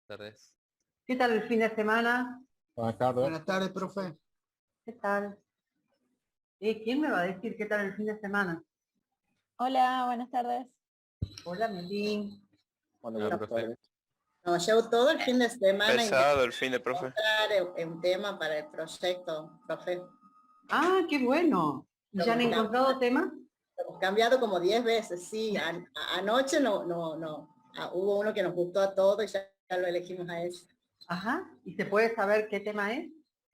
Tardes. ¿Qué tal el fin de semana? Buenas tardes. Buenas tardes, profe. ¿Qué tal? ¿Quién me va a decir qué tal el fin de semana? Hola, buenas tardes. Hola, Melín. Hola, buenas profe. tardes. No, llevo todo el fin de semana Pesado el fin de profe. en tema para el proyecto, profe. Ah, qué bueno. ¿Ya han encontrado tema? Hemos cambiado como 10 veces, sí. Anoche hubo uno que nos gustó a todos y ya lo elegimos a ese. Ajá. ¿Y se puede saber qué tema es?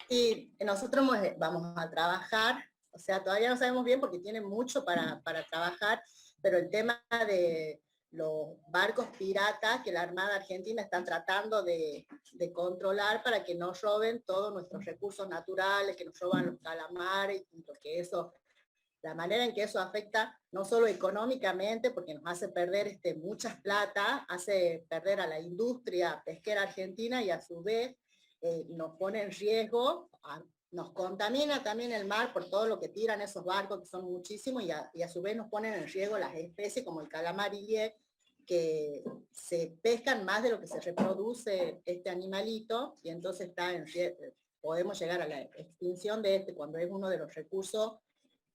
Y nosotros vamos a trabajar, o sea, todavía no sabemos bien porque tiene mucho para trabajar, pero el tema de los barcos piratas que la Armada Argentina están tratando de controlar para que no roben todos nuestros recursos naturales, que nos roban los calamares, porque eso, la manera en que eso afecta no solo económicamente, porque nos hace perder muchas plata, hace perder a la industria pesquera argentina y a su vez nos pone en riesgo, nos contamina también el mar por todo lo que tiran esos barcos, que son muchísimos, y a su vez nos ponen en riesgo las especies como el calamar ilié, que se pescan más de lo que se reproduce este animalito, y entonces está en riesgo, podemos llegar a la extinción de cuando es uno de los recursos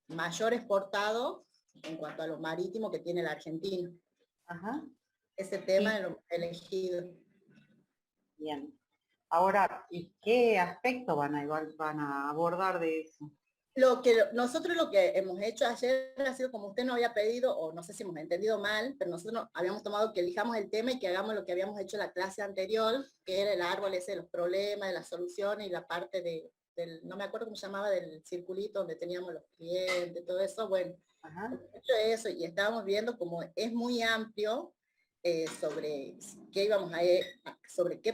mayor exportado en cuanto a lo marítimo que tiene la Argentina. Ajá. Ese tema es lo elegido. Bien. Ahora, ¿y qué aspecto van a abordar de eso? Nosotros lo que hemos hecho ayer ha sido como usted nos había pedido, o no sé si hemos entendido mal, pero nosotros habíamos tomado que elijamos el tema y que hagamos lo que habíamos hecho en la clase anterior, que era el árbol ese de los problemas, de las soluciones y la parte no me acuerdo cómo se llamaba, del circulito donde teníamos los clientes, todo eso. Bueno, hemos hecho eso y estábamos viendo como es muy amplio sobre qué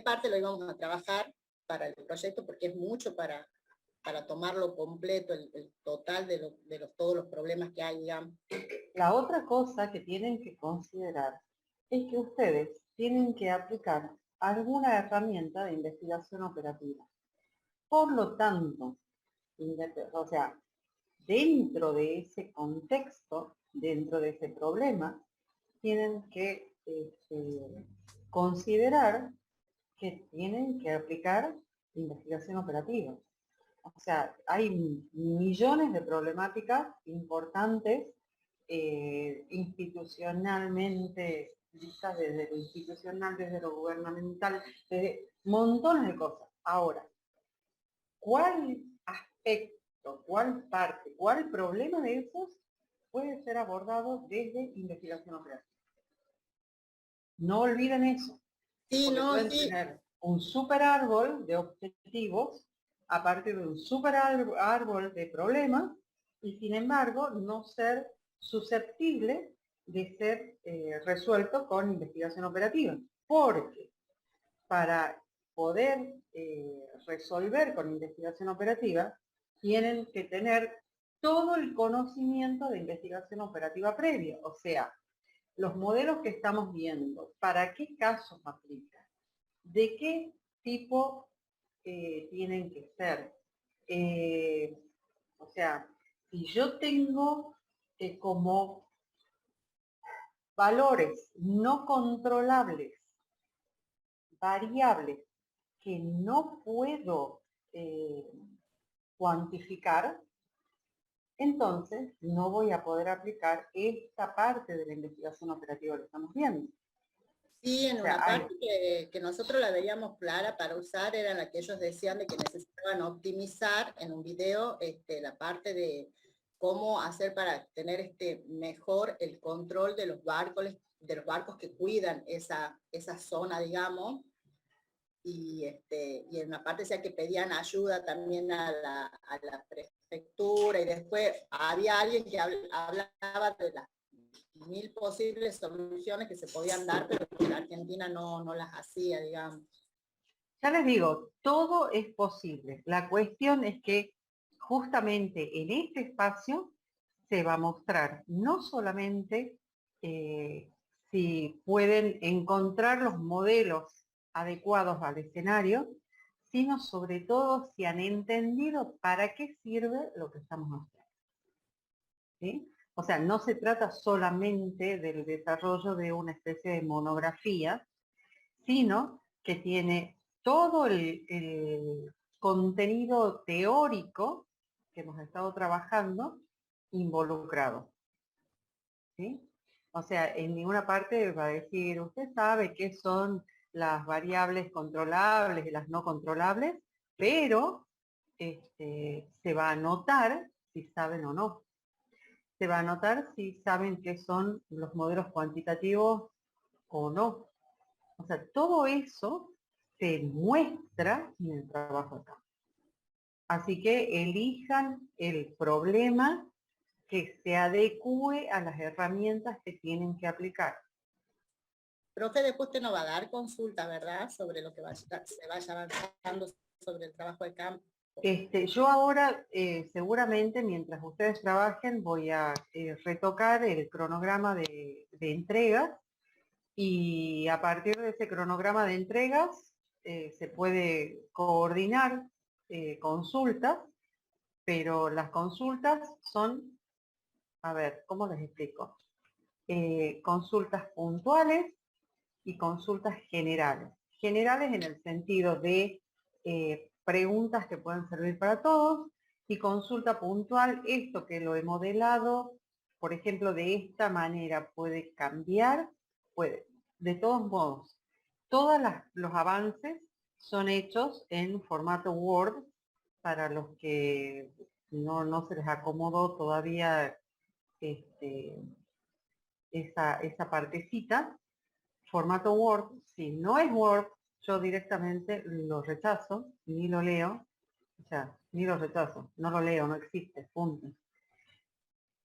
parte lo íbamos a trabajar para el proyecto, porque es mucho para tomarlo completo, el total de todos los problemas que hay, digamos. La otra cosa que tienen que considerar es que ustedes tienen que aplicar alguna herramienta de investigación operativa. Por lo tanto, o sea, dentro de ese contexto, dentro de ese problema, tienen que considerar que tienen que aplicar investigación operativa. O sea, hay millones de problemáticas importantes institucionalmente, vistas desde lo institucional, desde lo gubernamental, desde montones de cosas. Ahora, ¿cuál aspecto, cuál parte, cuál problema de esos puede ser abordado desde investigación operativa? No olviden eso. Sí, porque pueden tener un super árbol de objetivos a partir de un super árbol de problemas y sin embargo no ser susceptible de ser resuelto con investigación operativa. Porque para poder resolver con investigación operativa tienen que tener todo el conocimiento de investigación operativa previa. O sea, los modelos que estamos viendo, ¿para qué casos aplican? ¿De qué tipo tienen que ser? O sea, si yo tengo como valores no controlables, variables, que no puedo cuantificar, entonces no voy a poder aplicar esta parte de la investigación operativa que estamos viendo. Sí, en una parte que nosotros la veíamos clara para usar era la que ellos decían de que necesitaban optimizar en un video la parte de cómo hacer para tener mejor el control de los barcos que cuidan esa zona, digamos. Y en una parte decía que pedían ayuda también a la prefectura, y después había alguien que hablaba de las 1000 posibles soluciones que se podían dar, pero que la Argentina no las hacía, digamos. Ya les digo, todo es posible. La cuestión es que justamente en este espacio se va a mostrar no solamente si pueden encontrar los modelos adecuados al escenario, sino sobre todo si han entendido para qué sirve lo que estamos mostrando. ¿Sí? O sea, no se trata solamente del desarrollo de una especie de monografía, sino que tiene todo el contenido teórico que hemos estado trabajando involucrado, ¿sí? O sea, en ninguna parte va a decir, usted sabe qué son las variables controlables y las no controlables, pero se va a notar si saben o no. Se va a notar si saben qué son los modelos cuantitativos o no. O sea, todo eso se muestra en el trabajo acá. Así que elijan el problema que se adecue a las herramientas que tienen que aplicar. Profe, después usted no va a dar consulta, ¿verdad? Sobre lo que se vaya avanzando sobre el trabajo de campo. Yo ahora, seguramente, mientras ustedes trabajen, voy a retocar el cronograma de entregas, y a partir de ese cronograma de entregas se puede coordinar consultas, pero las consultas son, a ver, ¿cómo les explico? Consultas puntuales y consultas generales. Generales en el sentido de preguntas que pueden servir para todos, y consulta puntual, esto que lo he modelado, por ejemplo, de esta manera puede cambiar, puede. De todos modos, todos los avances son hechos en formato Word para los que no se les acomodó todavía esa partecita. Formato Word, si no es Word, yo directamente lo rechazo, ni lo leo, o sea, ni lo rechazo, no lo leo, no existe, punto.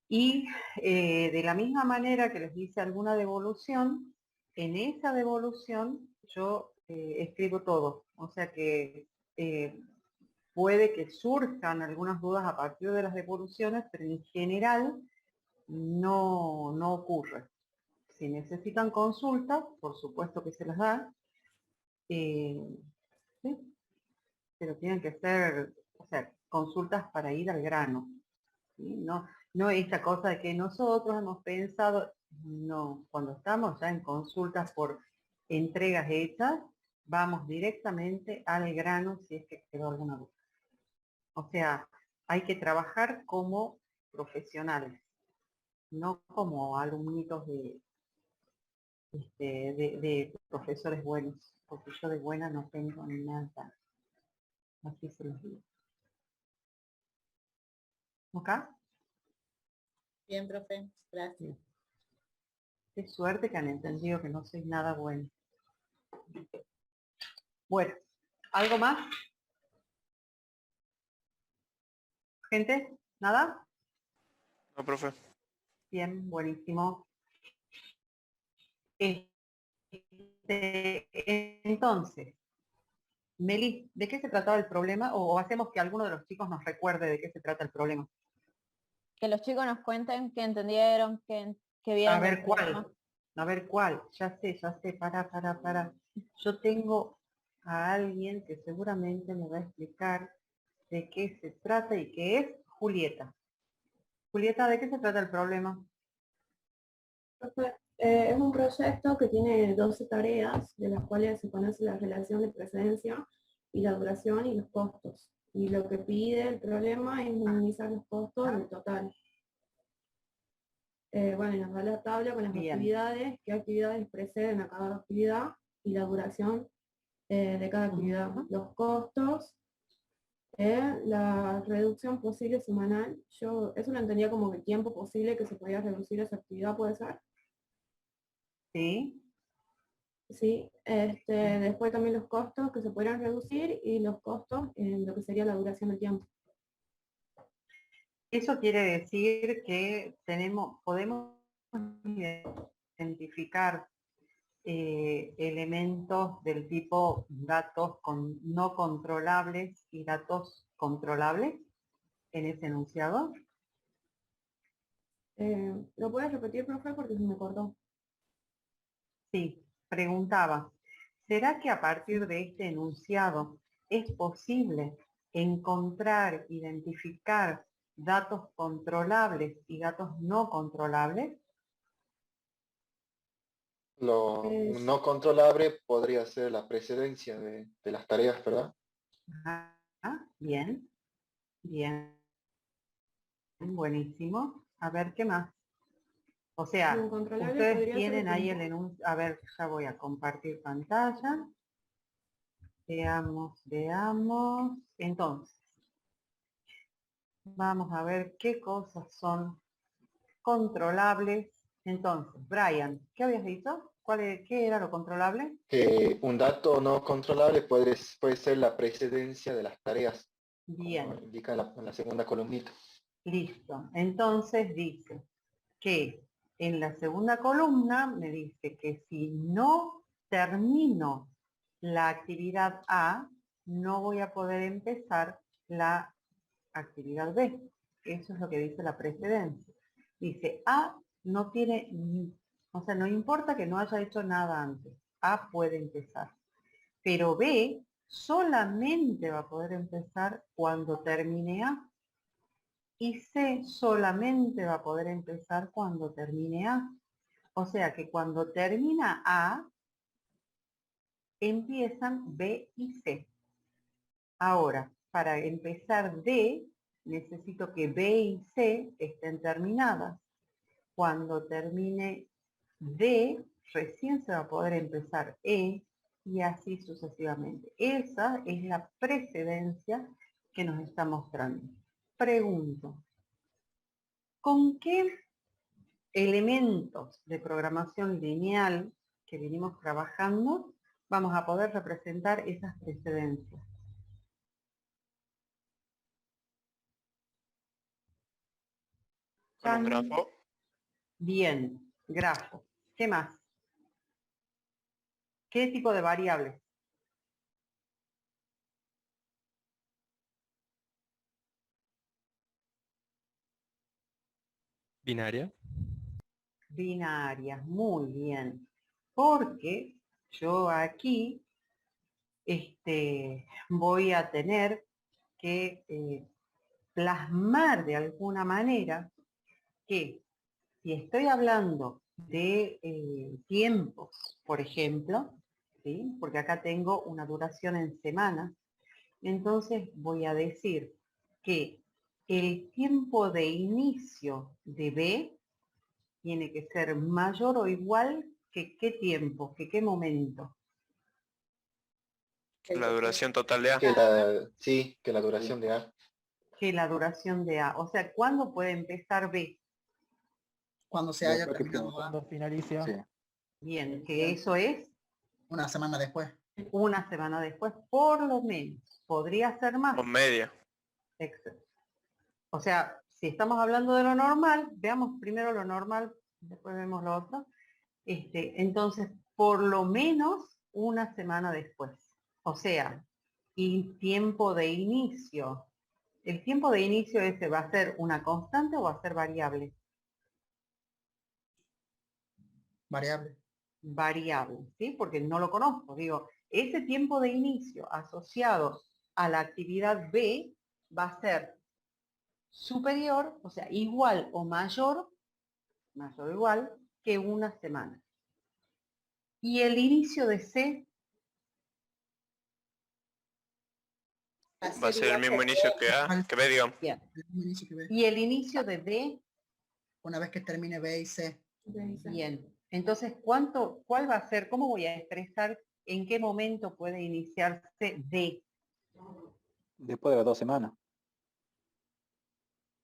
Y de la misma manera que les hice alguna devolución, en esa devolución yo escribo todo, o sea que puede que surjan algunas dudas a partir de las devoluciones, pero en general no ocurre. Si necesitan consultas, por supuesto que se las da, ¿sí? Pero tienen que ser, o sea, consultas para ir al grano, ¿sí? No esta cosa de que nosotros hemos pensado, no, cuando estamos ya en consultas por entregas hechas, vamos directamente al grano si es que quedó alguna duda. O sea, hay que trabajar como profesionales, no como alumnitos de profesores buenos, porque yo de buena no tengo nada. Así se los digo. ¿Ok? Bien, profe, gracias. Bien. Qué suerte que han entendido que no soy nada bueno. Bueno, ¿algo más? ¿Gente? ¿Nada? No, profe. Bien, buenísimo. Entonces, Meli, ¿de qué se trataba el problema? ¿O hacemos que alguno de los chicos nos recuerde de qué se trata el problema? Que los chicos nos cuenten qué entendieron, qué vieron. A ver del cuál. problema. A ver cuál. Ya sé. Para. Yo tengo a alguien que seguramente me va a explicar de qué se trata y qué es Julieta. Julieta, ¿de qué se trata el problema? Es un proyecto que tiene 12 tareas, de las cuales se conoce la relación de precedencia y la duración y los costos. Y lo que pide el problema es minimizar los costos del total. Bueno, y nos da la tabla con las Bien. actividades, qué actividades preceden a cada actividad y la duración de cada actividad. Los costos, la reducción posible semanal. Yo eso lo entendía como el tiempo posible que se podía reducir esa actividad, ¿puede ser? Sí. Sí, después también los costos que se podrían reducir y los costos en lo que sería la duración del tiempo. Eso quiere decir que podemos identificar elementos del tipo datos no controlables y datos controlables en ese enunciado. ¿Lo puedes repetir, profe? Porque se me cortó. Sí, preguntaba, ¿será que a partir de este enunciado es posible encontrar, identificar datos controlables y datos no controlables? Lo Es- no controlable podría ser la precedencia de las tareas, ¿verdad? Ah, bien, bien, buenísimo. A ver, ¿qué más? O sea, Lo incontrolable ustedes podría ser tienen ahí tiempo. el enunciado. A ver, ya voy a compartir pantalla. Veamos, veamos. Entonces, vamos a ver qué cosas son controlables. Entonces, Brian, ¿qué habías dicho? ¿Qué era lo controlable? Un dato no controlable puede ser la precedencia de las tareas, como Bien, indica en la segunda columnita. listo. Entonces dice que en la segunda columna me dice que si no termino la actividad A, no voy a poder empezar la actividad B. Eso es lo que dice la precedencia. Dice A no tiene, o sea, no importa que no haya hecho nada antes. A puede empezar. Pero B solamente va a poder empezar cuando termine A. Y C solamente va a poder empezar cuando termine A. O sea que cuando termina A, empiezan B y C. Ahora, para empezar D, necesito que B y C estén terminadas. Cuando termine D, recién se va a poder empezar E y así sucesivamente. Esa es la precedencia que nos está mostrando. Pregunto, ¿con qué elementos de programación lineal que venimos trabajando vamos a poder representar esas precedencias? Con un Tan grafo. bien, grafo. ¿Qué más? ¿Qué tipo de variables? Binaria. Binarias, muy bien. Porque yo aquí voy a tener que plasmar de alguna manera que si estoy hablando de tiempos, por ejemplo, ¿sí? Porque acá tengo una duración en semanas, entonces voy a decir que el tiempo de inicio de B tiene que ser mayor o igual que qué tiempo, que qué momento. La duración total de A. Sí, que la duración de A. Que la duración de A. O sea, ¿cuándo puede empezar B? Cuando se Yo haya creo que terminado Cuando finaliza. Sí. Bien, que eso es una semana después. una semana después, por lo menos. Podría ser más. O media. Exacto. O sea, si estamos hablando de lo normal, veamos primero lo normal, después vemos lo otro. Entonces, por lo menos una semana después. O sea, y tiempo de inicio. ¿El tiempo de inicio ese va a ser una constante o va a ser variable? Variable. Variable, ¿sí? Porque no lo conozco. Digo, ese tiempo de inicio asociado a la actividad B va a ser superior, o sea, igual o mayor o igual, que una semana. Y el inicio de C Va a ser el mismo inicio que A, que B, digamos. bien. El mismo inicio que B. Y el inicio de D, Una vez que termine B y C. bien. Entonces, ¿cuál va a ser? ¿Cómo voy a expresar en qué momento puede iniciarse D? Después de las 2 semanas.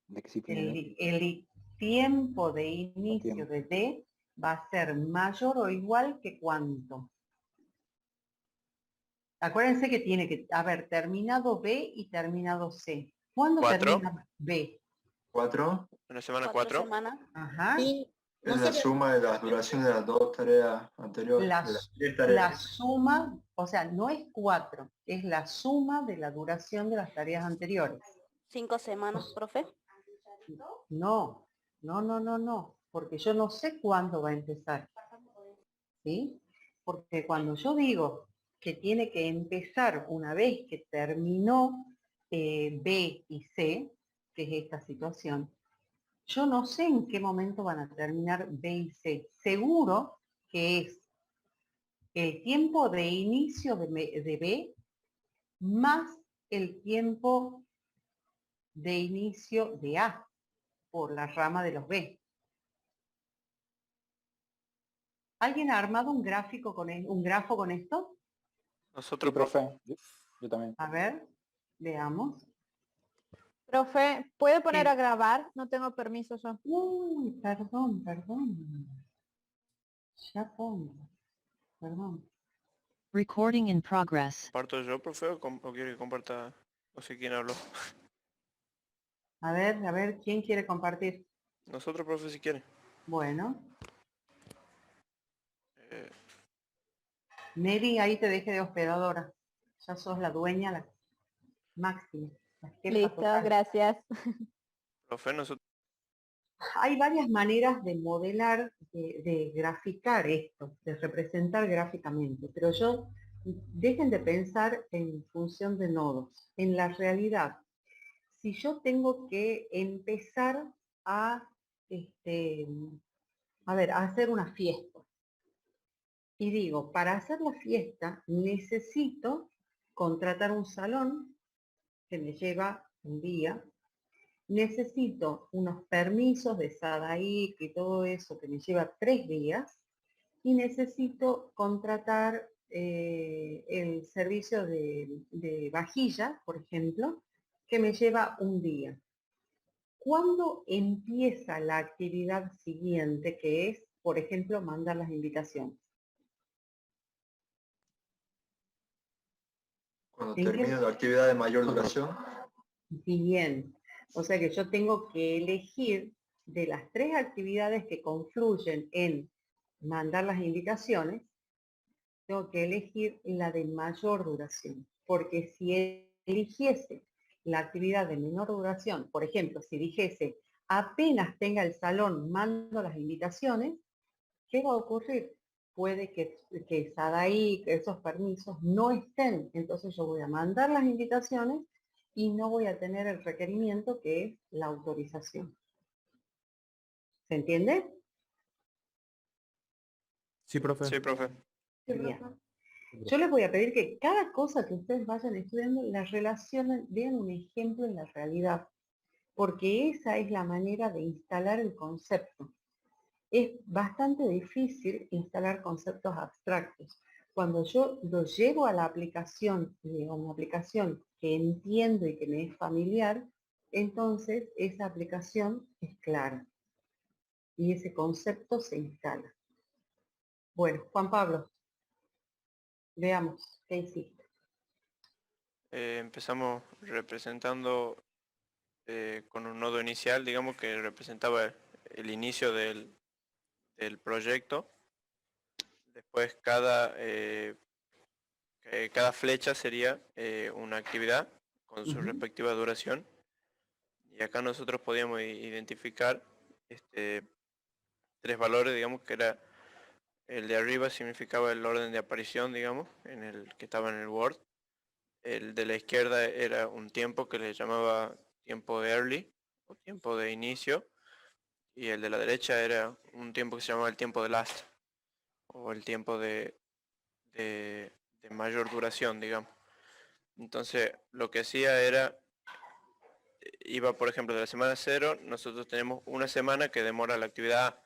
De que sí tiene El tiempo de inicio de D va a ser mayor o igual que cuánto. Acuérdense que tiene que haber terminado B y terminado C. ¿Cuándo 4. termina B? 4 En la semana 4. semanas. Ajá. Sí, no es la sería- suma de las duraciones de las dos tareas anteriores. La, de las 10 la tareas. suma, o sea, no es 4, es la suma de la duración de las tareas anteriores. 5 semanas, profe. No, no, porque yo no sé cuándo va a empezar. ¿Sí? Porque cuando yo digo que tiene que empezar una vez que terminó B y C, que es esta situación, yo no sé en qué momento van a terminar B y C. Seguro que es el tiempo de inicio de B más el tiempo de inicio de A por la rama de los B. ¿Alguien ha armado un gráfico un grafo con esto? Nosotros, Sí, profe. Yo también. A ver, veamos. Profe, ¿puede poner Sí. a grabar? No tengo permiso yo. Uy, perdón. Ya pongo. Perdón. Recording in progress. ¿Comparto yo, profe, o quiere que comparta? No sé quién habló. A ver, ¿quién quiere compartir? Nosotros, profe, si quiere. Bueno, Eh, Mary, ahí te dejé de hospedadora. Ya sos la dueña, la máxima. La jefa Listo, total. gracias. profe, nosotros... Hay varias maneras de modelar, de graficar esto, de representar gráficamente, pero dejen de pensar en función de nodos. En la realidad, si yo tengo que empezar a hacer una fiesta, y digo, para hacer la fiesta necesito contratar un salón que me lleva un día, necesito unos permisos de SADAIC y todo eso que me lleva 3 días, y necesito contratar el servicio de vajilla, por ejemplo, que me lleva un día. ¿Cuándo empieza la actividad siguiente, que es, por ejemplo, mandar las invitaciones? Cuando ¿En qué? termine la actividad de mayor duración. Bien. O sea que yo tengo que elegir de las 3 actividades que confluyen en mandar las invitaciones, tengo que elegir la de mayor duración. Porque si eligiese la actividad de menor duración, por ejemplo, si dijese apenas tenga el salón, mando las invitaciones, ¿qué va a ocurrir? Puede que SADAI, que esos permisos no estén. Entonces yo voy a mandar las invitaciones y no voy a tener el requerimiento que es la autorización. ¿Se entiende? Sí, profe. Sí, profe. Bien. Yo les voy a pedir que cada cosa que ustedes vayan estudiando la relacionen, vean un ejemplo en la realidad, porque esa es la manera de instalar el concepto. Es bastante difícil instalar conceptos abstractos. Cuando yo lo llevo a la aplicación, a una aplicación que entiendo y que me es familiar, entonces esa aplicación es clara y ese concepto se instala. Bueno, Juan Pablo, veamos, ¿qué hiciste? Empezamos representando con un nodo inicial, digamos, que representaba el inicio del proyecto. Después cada flecha sería una actividad con su respectiva duración. Y acá nosotros podíamos identificar 3 valores, digamos, que era el de arriba significaba el orden de aparición, digamos, en el que estaba en el Word. El de la izquierda era un tiempo que le llamaba tiempo early o tiempo de inicio, y el de la derecha era un tiempo que se llamaba el tiempo de last o el tiempo de mayor duración, digamos. Entonces lo que hacía era, iba por ejemplo de la semana 0, nosotros tenemos una semana que demora la actividad A.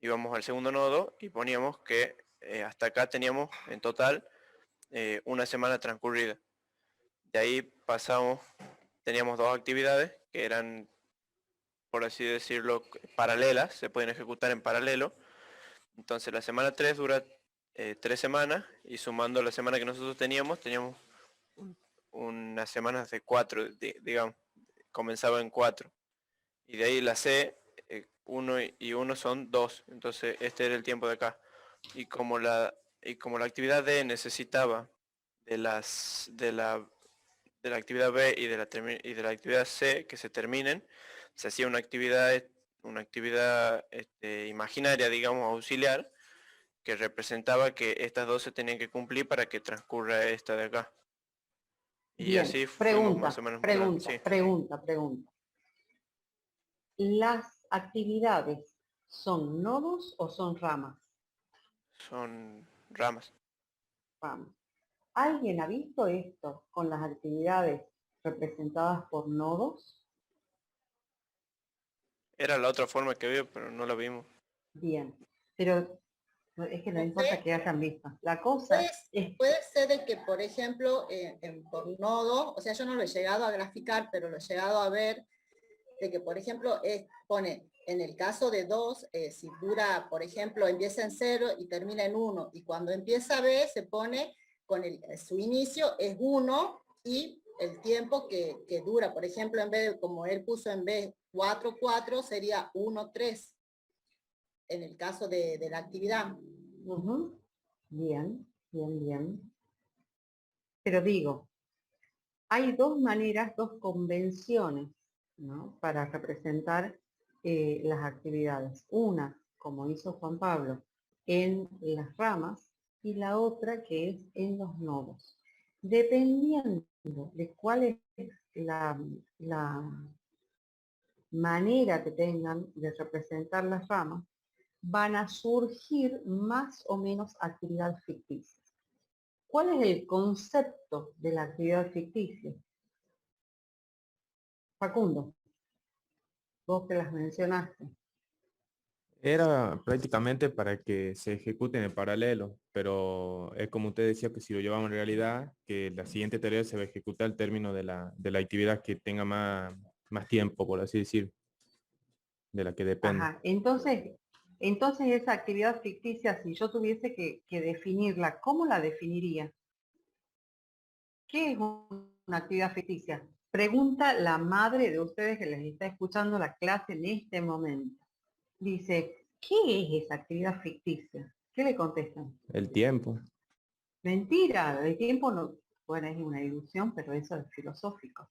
Íbamos al segundo nodo y poníamos que hasta acá teníamos en total una semana transcurrida. De ahí pasamos, teníamos 2 actividades que eran, por así decirlo, paralelas, se pueden ejecutar en paralelo. Entonces la semana 3 dura 3 semanas, y sumando la semana que nosotros teníamos unas semanas de 4, digamos, comenzaba en 4. Y de ahí la C, 1 y 1 son 2, entonces este era el tiempo de acá. Y como la actividad D necesitaba de la actividad B y de la actividad C que se terminen, se hacía una actividad imaginaria, digamos, auxiliar, que representaba que estas 2 se tenían que cumplir para que transcurra esta de acá. Y bien, así fuimos más o menos. Pregunta. ¿Las actividades son nodos o son ramas? Son ramas. ramas. ¿Alguien ha visto esto con las actividades representadas por nodos? Era la otra forma que había, pero no la vimos. Bien, pero es que no importa que hayan visto. La cosa es... Puede ser de que, por ejemplo, por nodo, o sea, yo no lo he llegado a graficar, pero lo he llegado a ver, de que, por ejemplo, pone, en el caso de 2, si dura, por ejemplo, empieza en 0 y termina en 1, y cuando empieza B se pone con su inicio es 1 y el tiempo que dura, por ejemplo, en vez de, como él puso en B 4, 4, sería 1, 3, en el caso de la actividad. Bien, bien, bien. Pero digo, hay dos maneras, dos convenciones, ¿no?, para representar las actividades. Una, como hizo Juan Pablo, en las ramas, y la otra que es en los nodos. Dependiendo de cuál es la manera que tengan de representar las ramas, van a surgir más o menos actividades ficticias. ¿Cuál es el concepto de la actividad ficticia? Facundo, vos que las mencionaste. Era prácticamente para que se ejecuten en paralelo, pero es como usted decía que si lo llevamos en realidad, que la siguiente tarea se va a ejecutar al término de la actividad que tenga más tiempo, por así decir, de la que depende. Ajá, entonces esa actividad ficticia, si yo tuviese que definirla, ¿cómo la definiría? ¿Qué es una actividad ficticia? Pregunta la madre de ustedes que les está escuchando la clase en este momento. Dice, ¿qué es esa actividad ficticia? ¿Qué le contestan? El tiempo. Mentira, el tiempo no, bueno, es una ilusión, pero eso es filosófico.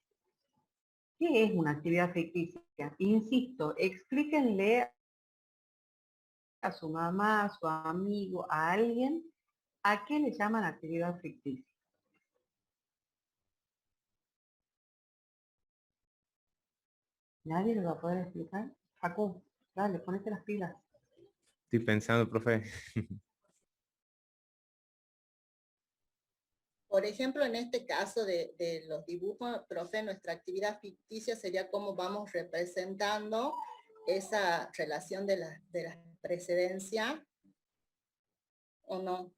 ¿Qué es una actividad ficticia? Insisto, explíquenle a su mamá, a su amigo, a alguien, ¿a qué le llaman actividad ficticia? ¿Nadie lo va a poder explicar? Facu, dale, ponete las pilas. Estoy pensando, profe. Por ejemplo, en este caso de los dibujos, profe, nuestra actividad ficticia sería cómo vamos representando esa relación de la precedencia, ¿o no?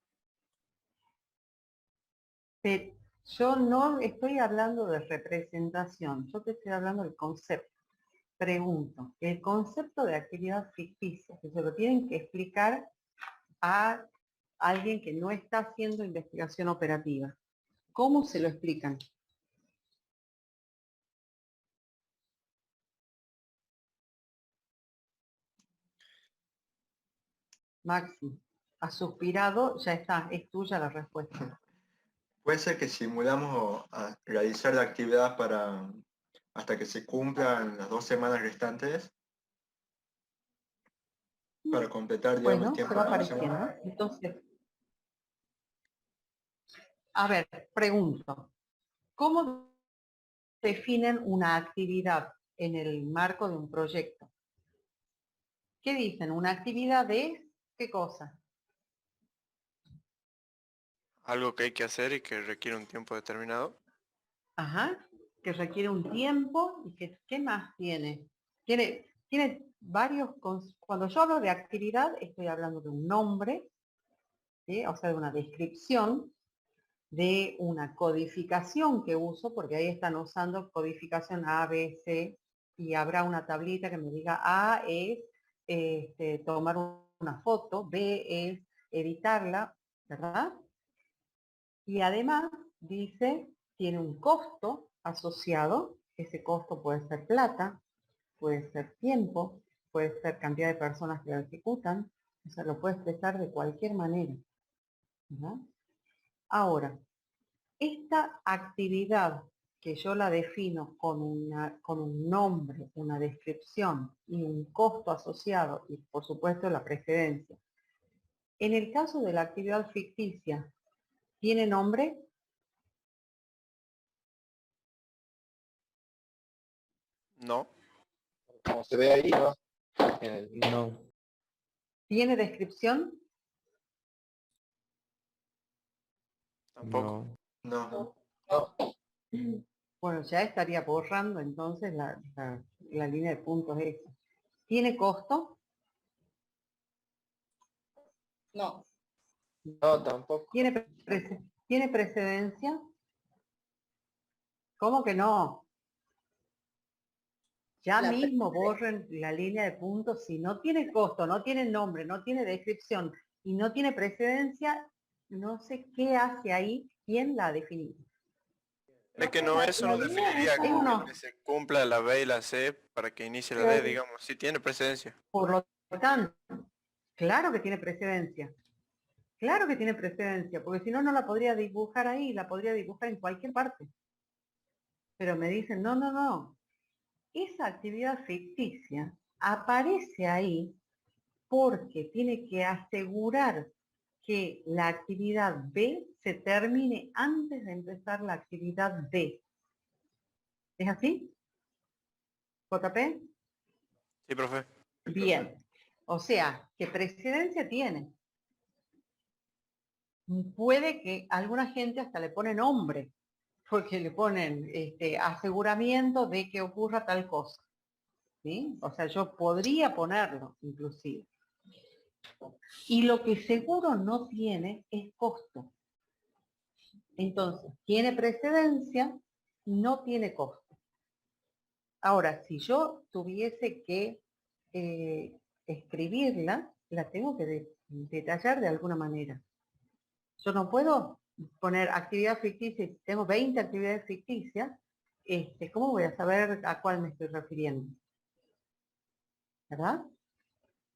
Pero yo no estoy hablando de representación, yo te estoy hablando del concepto. Pregunto, el concepto de actividad ficticia, que se lo tienen que explicar a alguien que no está haciendo investigación operativa. ¿Cómo se lo explican? Maxi, has suspirado, ya está, es tuya la respuesta. Puede ser que simulamos a realizar la actividad hasta que se cumplan las 2 semanas restantes para completar, digamos, Bueno, el tiempo se va de apareciendo. producción. Entonces, a ver, pregunto, ¿cómo definen una actividad en el marco de un proyecto? ¿Qué dicen? ¿Una actividad de qué cosa? Algo que hay que hacer y que requiere un tiempo determinado. Ajá, que requiere un tiempo y que, ¿qué más tiene? Tiene varios, cuando yo hablo de actividad estoy hablando de un nombre, ¿sí?, o sea, de una descripción, de una codificación que uso, porque ahí están usando codificación A, B, C, y habrá una tablita que me diga A es tomar una foto, B es editarla, ¿verdad? Y además dice, tiene un costo asociado, ese costo puede ser plata, puede ser tiempo, puede ser cantidad de personas que lo ejecutan, o sea, lo puede expresar de cualquier manera, ¿verdad? Ahora, esta actividad que yo la defino con un nombre, una descripción y un costo asociado, y por supuesto la precedencia. En el caso de la actividad ficticia, ¿tiene nombre? No. Como se ve ahí, ¿no? No. ¿Tiene descripción? Tampoco. No. Bueno, ya estaría borrando entonces la línea de puntos esa. ¿Tiene costo? No. No, tampoco. ¿Tiene precedencia? ¿Cómo que no? Ya La mismo borren la línea de puntos si no tiene costo, no tiene nombre, no tiene descripción y no tiene precedencia, no sé qué hace ahí, quién la ha definido. Es que no, eso no definiría Es uno. que se cumpla la B y la C para que inicie la D, digamos. Sí tiene precedencia. Por lo tanto, claro que tiene precedencia. Claro que tiene precedencia, porque si no, no la podría dibujar ahí, la podría dibujar en cualquier parte. Pero me dicen, no, no, no. Esa actividad ficticia aparece ahí porque tiene que asegurar que la actividad B se termine antes de empezar la actividad D. ¿Es así? ¿JP? Sí, profe. Bien. O sea, que precedencia tiene. Puede que alguna gente hasta le pone nombre, porque le ponen aseguramiento de que ocurra tal cosa. ¿Sí? O sea, yo podría ponerlo, inclusive. Y lo que seguro no tiene es costo. Entonces, tiene precedencia, no tiene costo. Ahora, si yo tuviese que escribirla, la tengo que detallar de alguna manera. Yo no puedo poner actividad ficticia, si tengo 20 actividades ficticias, ¿cómo voy a saber a cuál me estoy refiriendo? ¿Verdad?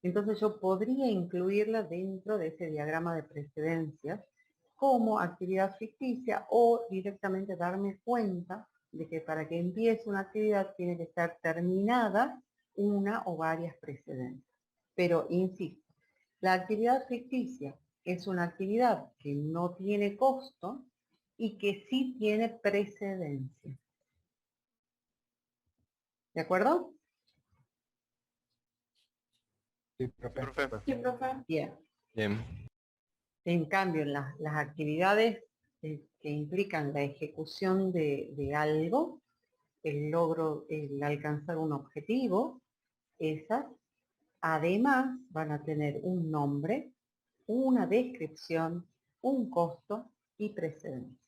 Entonces yo podría incluirla dentro de ese diagrama de precedencias como actividad ficticia o directamente darme cuenta de que para que empiece una actividad tiene que estar terminada una o varias precedencias. Pero insisto, la actividad ficticia es una actividad que no tiene costo y que sí tiene precedencia. ¿De acuerdo? Sí, profe. Sí, profe. Bien. Bien. En cambio, en las actividades que implican la ejecución de algo, el logro, el alcanzar un objetivo, esas además van a tener un nombre, una descripción, un costo y precedencia.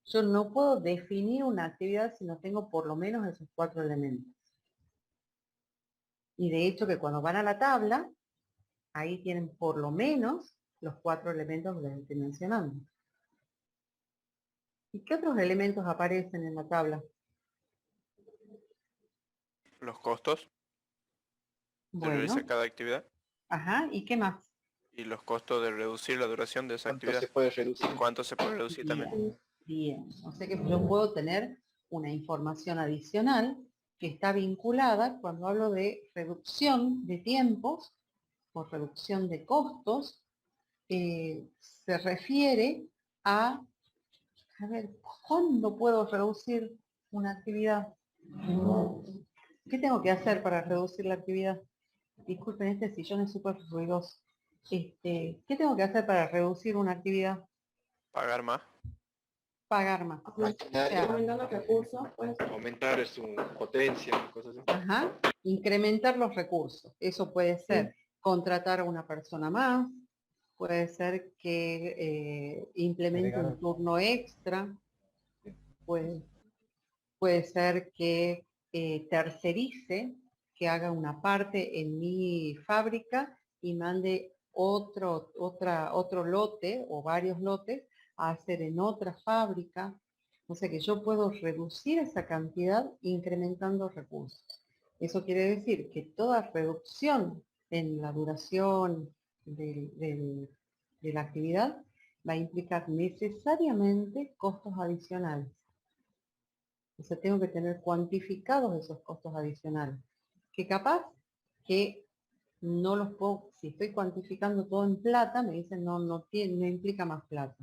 Yo no puedo definir una actividad si no tengo por lo menos esos 4 elementos. Y de hecho que cuando van a la tabla, ahí tienen por lo menos los 4 elementos que les estoy mencionando. ¿Y qué otros elementos aparecen en la tabla? Los costos de Bueno, realizar cada actividad ajá, ¿y qué más? y los costos de reducir la duración de esa ¿Cuánto actividad. se puede reducir? ¿Y cuánto se puede reducir también? Bien, bien. O sea que yo puedo tener una información adicional que está vinculada cuando hablo de reducción de tiempos o reducción de costos, se refiere a ver, ¿cuándo puedo reducir una actividad? ¿Qué tengo que hacer para reducir la actividad? Disculpen, este sillón es súper ruidoso. ¿Qué tengo que hacer para reducir una actividad? Pagar más. Pagar más. Aumentando recursos, pues. Aumentar su potencia, cosas así. Ajá. Incrementar los recursos. Eso puede ser contratar a una persona más, puede ser que implemente un turno extra, puede ser que tercerice, que haga una parte en mi fábrica y mande otro lote o varios lotes a hacer en otra fábrica. O sea que yo puedo reducir esa cantidad incrementando recursos. Eso quiere decir que toda reducción en la duración de la actividad va a implicar necesariamente costos adicionales. O sea, tengo que tener cuantificados esos costos adicionales. Que capaz que no los puedo, si estoy cuantificando todo en plata, me dicen no implica más plata.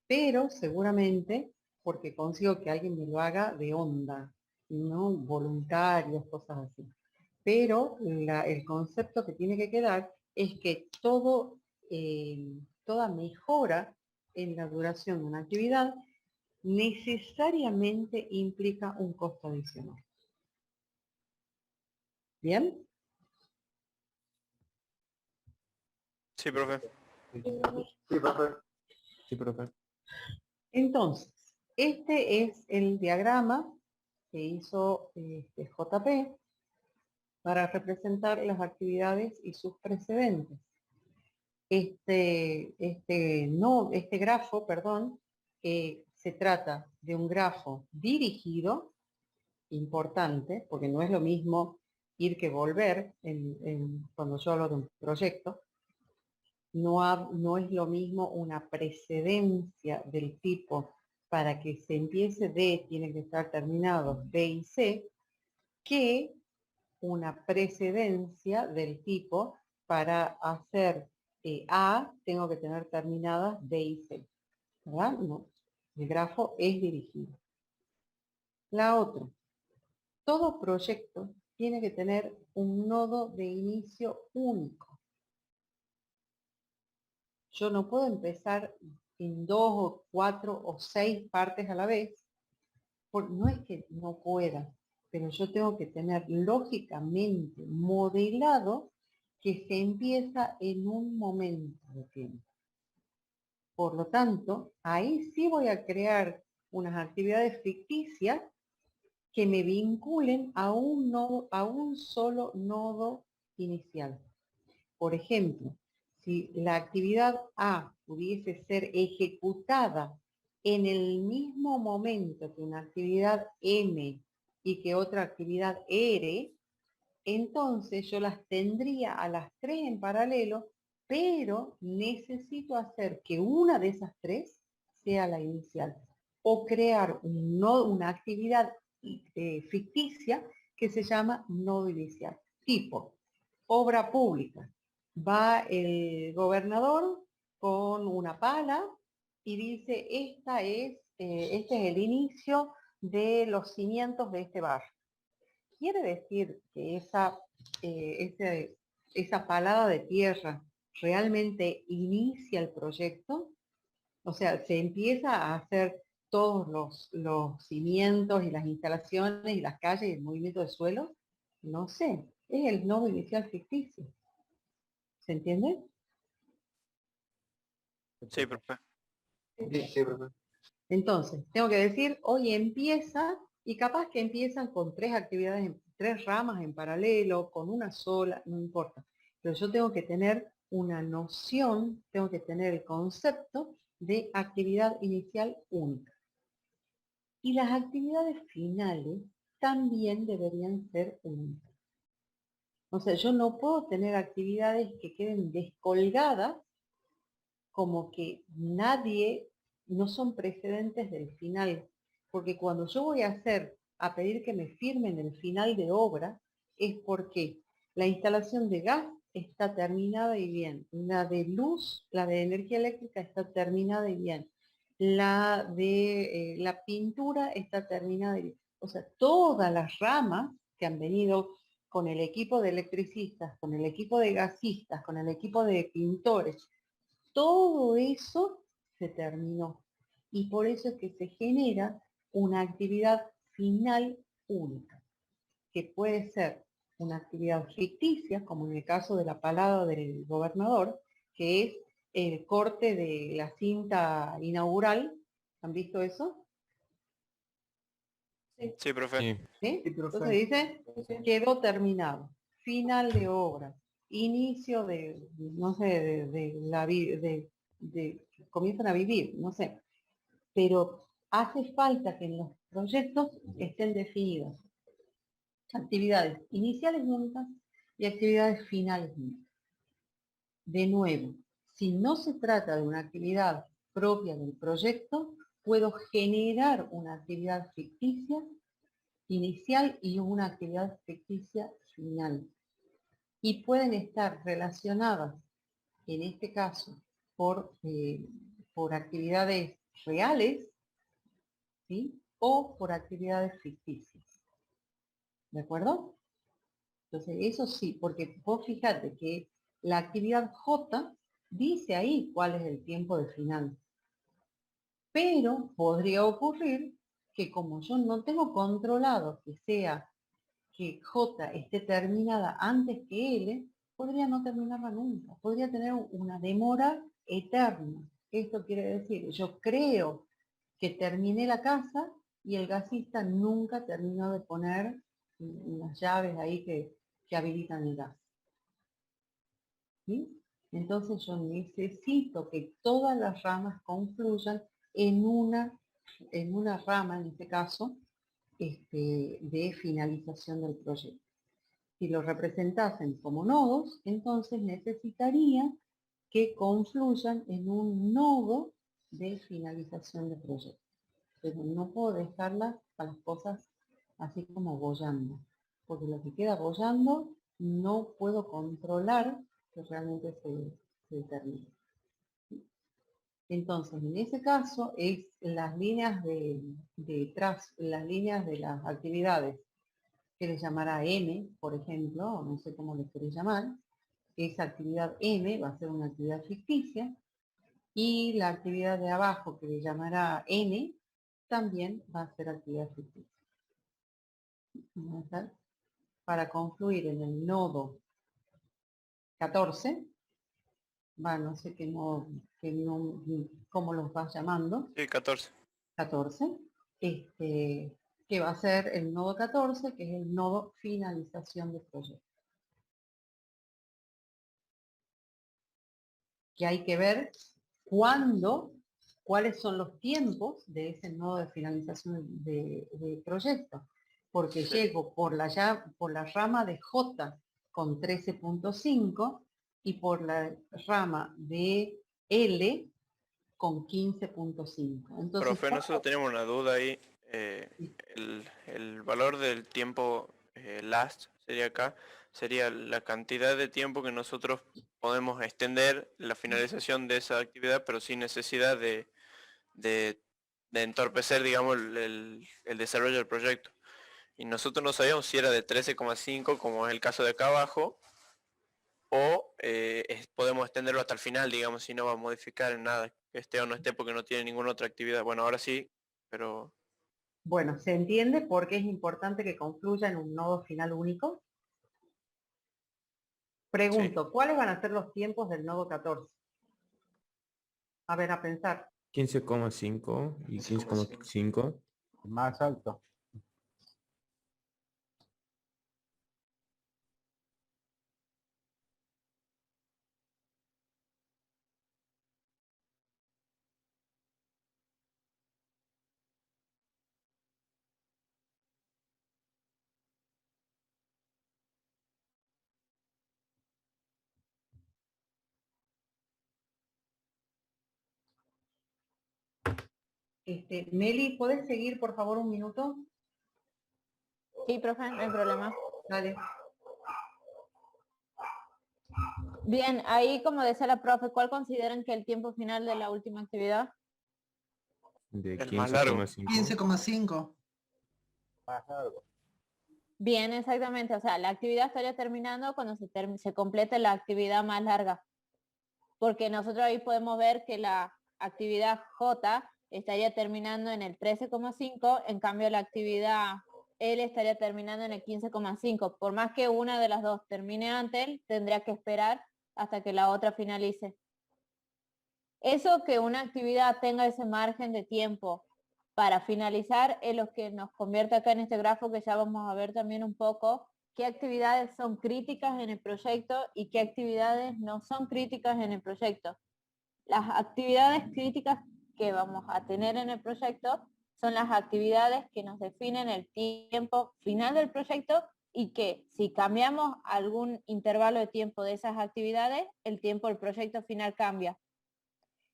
Pero seguramente porque consigo que alguien me lo haga de onda, no voluntarios, cosas así. Pero el concepto que tiene que quedar es que toda mejora en la duración de una actividad necesariamente implica un costo adicional. ¿Bien? Sí, profe. Sí, profe. Sí, profe. Entonces, este es el diagrama que hizo JP para representar las actividades y sus precedentes. Este grafo, perdón, se trata de un grafo dirigido, importante, porque no es lo mismo ir que volver cuando yo hablo de un proyecto. No es lo mismo una precedencia del tipo para que se empiece D tiene que estar terminado B y C, que una precedencia del tipo para hacer A tengo que tener terminadas B y C. ¿Verdad? No. El grafo es dirigido. La otra. Todo proyecto tiene que tener un nodo de inicio único. Yo no puedo empezar en 2 o 4 o 6 partes a la vez. No es que no pueda, pero yo tengo que tener lógicamente modelado que se empieza en un momento de tiempo. Por lo tanto, ahí sí voy a crear unas actividades ficticias que me vinculen a un solo nodo inicial. Por ejemplo, si la actividad A pudiese ser ejecutada en el mismo momento que una actividad M y que otra actividad R, entonces yo las tendría a las 3 en paralelo, pero necesito hacer que una de esas 3 sea la inicial o crear una actividad ficticia que se llama nodo inicial. Tipo, obra pública. Va el gobernador con una pala y dice, este es el inicio de los cimientos de este barrio. Quiere decir que esa palada de tierra realmente inicia el proyecto. O sea, se empieza a hacer todos los cimientos y las instalaciones y las calles y el movimiento de suelo. No sé, es el nodo inicial ficticio. ¿Se entiende? Sí, profe. Sí, profe. Entonces, tengo que decir, hoy empieza, y capaz que empiezan con 3 actividades, 3 ramas en paralelo, con una sola, no importa. Pero yo tengo que tener una noción, tengo que tener el concepto de actividad inicial única. Y las actividades finales también deberían ser únicas. O sea, yo no puedo tener actividades que queden descolgadas como que no son precedentes del final. Porque cuando yo voy a pedir que me firmen el final de obra, es porque la instalación de gas está terminada y bien. La de luz, la de energía eléctrica está terminada y bien. La de la pintura está terminada y bien. O sea, todas las ramas que han venido con el equipo de electricistas, con el equipo de gasistas, con el equipo de pintores, todo eso se terminó. Y por eso es que se genera una actividad final única, que puede ser una actividad ficticia, como en el caso de la palada del gobernador, que es el corte de la cinta inaugural. ¿Han visto eso? Sí, profe. Sí. ¿Sí? Sí, profe. Entonces dice, quedó terminado. Final de obra. Inicio de, no sé, comienzan a vivir, no sé. Pero hace falta que en los proyectos estén definidas actividades iniciales únicas y actividades finales únicas. De nuevo, si no se trata de una actividad propia del proyecto, puedo generar una actividad ficticia inicial y una actividad ficticia final. Y pueden estar relacionadas, en este caso, por actividades reales, ¿sí? O por actividades ficticias. ¿De acuerdo? Entonces, eso sí, porque vos fíjate que la actividad J dice ahí cuál es el tiempo de final. Pero podría ocurrir que como yo no tengo controlado que J esté terminada antes que L, podría no terminarla nunca. Podría tener una demora eterna. Esto quiere decir, yo creo que terminé la casa y el gasista nunca terminó de poner las llaves ahí que habilitan el gas. ¿Sí? Entonces yo necesito que todas las ramas confluyan en una rama, en este caso, de finalización del proyecto. Si lo representasen como nodos, entonces necesitaría que confluyan en un nodo de finalización de proyecto. Pero no puedo dejarlas a las cosas así como boyando, porque lo que queda boyando no puedo controlar que realmente se termine. Entonces, en ese caso, es las líneas las líneas de las actividades que le llamará M, por ejemplo, o no sé cómo le queréis llamar. Esa actividad M va a ser una actividad ficticia y la actividad de abajo que le llamará N también va a ser actividad ficticia. Para confluir en el nodo 14, no sé cómo los vas llamando. Sí, 14. 14, que va a ser el nodo 14, que es el nodo finalización de proyecto. Que hay que ver cuáles son los tiempos de ese nodo de finalización de proyecto. Porque llego por la rama de J con 13.5 y por la rama de L con 15.5. Entonces, Profe, nosotros tenemos una duda ahí. El valor del tiempo last sería la cantidad de tiempo que nosotros podemos extender la finalización de esa actividad, pero sin necesidad de entorpecer, digamos, el desarrollo del proyecto. Y nosotros no sabíamos si era de 13,5, como es el caso de acá abajo, o podemos extenderlo hasta el final, digamos, si no va a modificar en nada, que esté o no esté, porque no tiene ninguna otra actividad. Bueno, ahora sí, pero... Bueno, se entiende por qué es importante que confluya en un nodo final único. Pregunto, sí. ¿Cuáles van a ser los tiempos del nodo 14? A ver, a pensar. 15,5 y 15,5. Más alto. Meli, ¿puedes seguir por favor un minuto? Sí, profe, no hay problema. Dale. Bien, ahí como decía la profe, ¿cuál consideran que el tiempo final de la última actividad? De el más largo. 15,5. Más largo. Bien, exactamente. O sea, la actividad estaría terminando cuando se complete la actividad más larga. Porque nosotros ahí podemos ver que la actividad J estaría terminando en el 13,5, en cambio la actividad L estaría terminando en el 15,5. Por más que una de las dos termine antes, tendría que esperar hasta que la otra finalice. Eso que una actividad tenga ese margen de tiempo para finalizar es lo que nos convierte acá en este grafo, que ya vamos a ver también un poco qué actividades son críticas en el proyecto y qué actividades no son críticas en el proyecto. Las actividades críticas que vamos a tener en el proyecto son las actividades que nos definen el tiempo final del proyecto y que si cambiamos algún intervalo de tiempo de esas actividades, el tiempo del proyecto final cambia.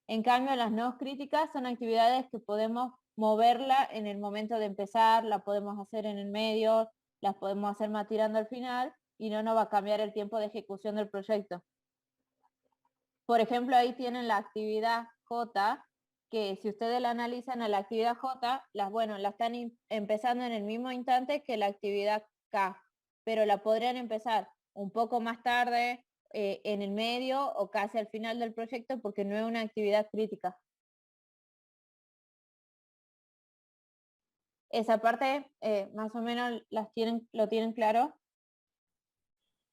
En cambio, las no críticas son actividades que podemos moverla en el momento de empezar, la podemos hacer en el medio, las podemos hacer más tirando al final y no nos va a cambiar el tiempo de ejecución del proyecto. Por ejemplo, ahí tienen la actividad J, que si ustedes la analizan a la actividad J, la están empezando en el mismo instante que la actividad K, pero la podrían empezar un poco más tarde, en el medio o casi al final del proyecto porque no es una actividad crítica. Esa parte más o menos lo tienen claro.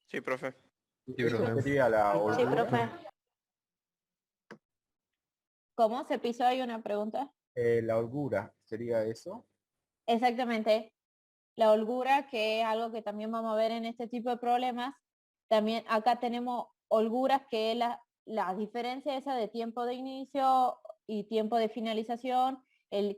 Sí, profe. Eso sería la Sí, holgura. profe. ¿Cómo se pisó ahí una pregunta? La holgura, ¿sería eso? Exactamente. La holgura, que es algo que también vamos a ver en este tipo de problemas. También acá tenemos holguras, que es la diferencia esa de tiempo de inicio y tiempo de finalización,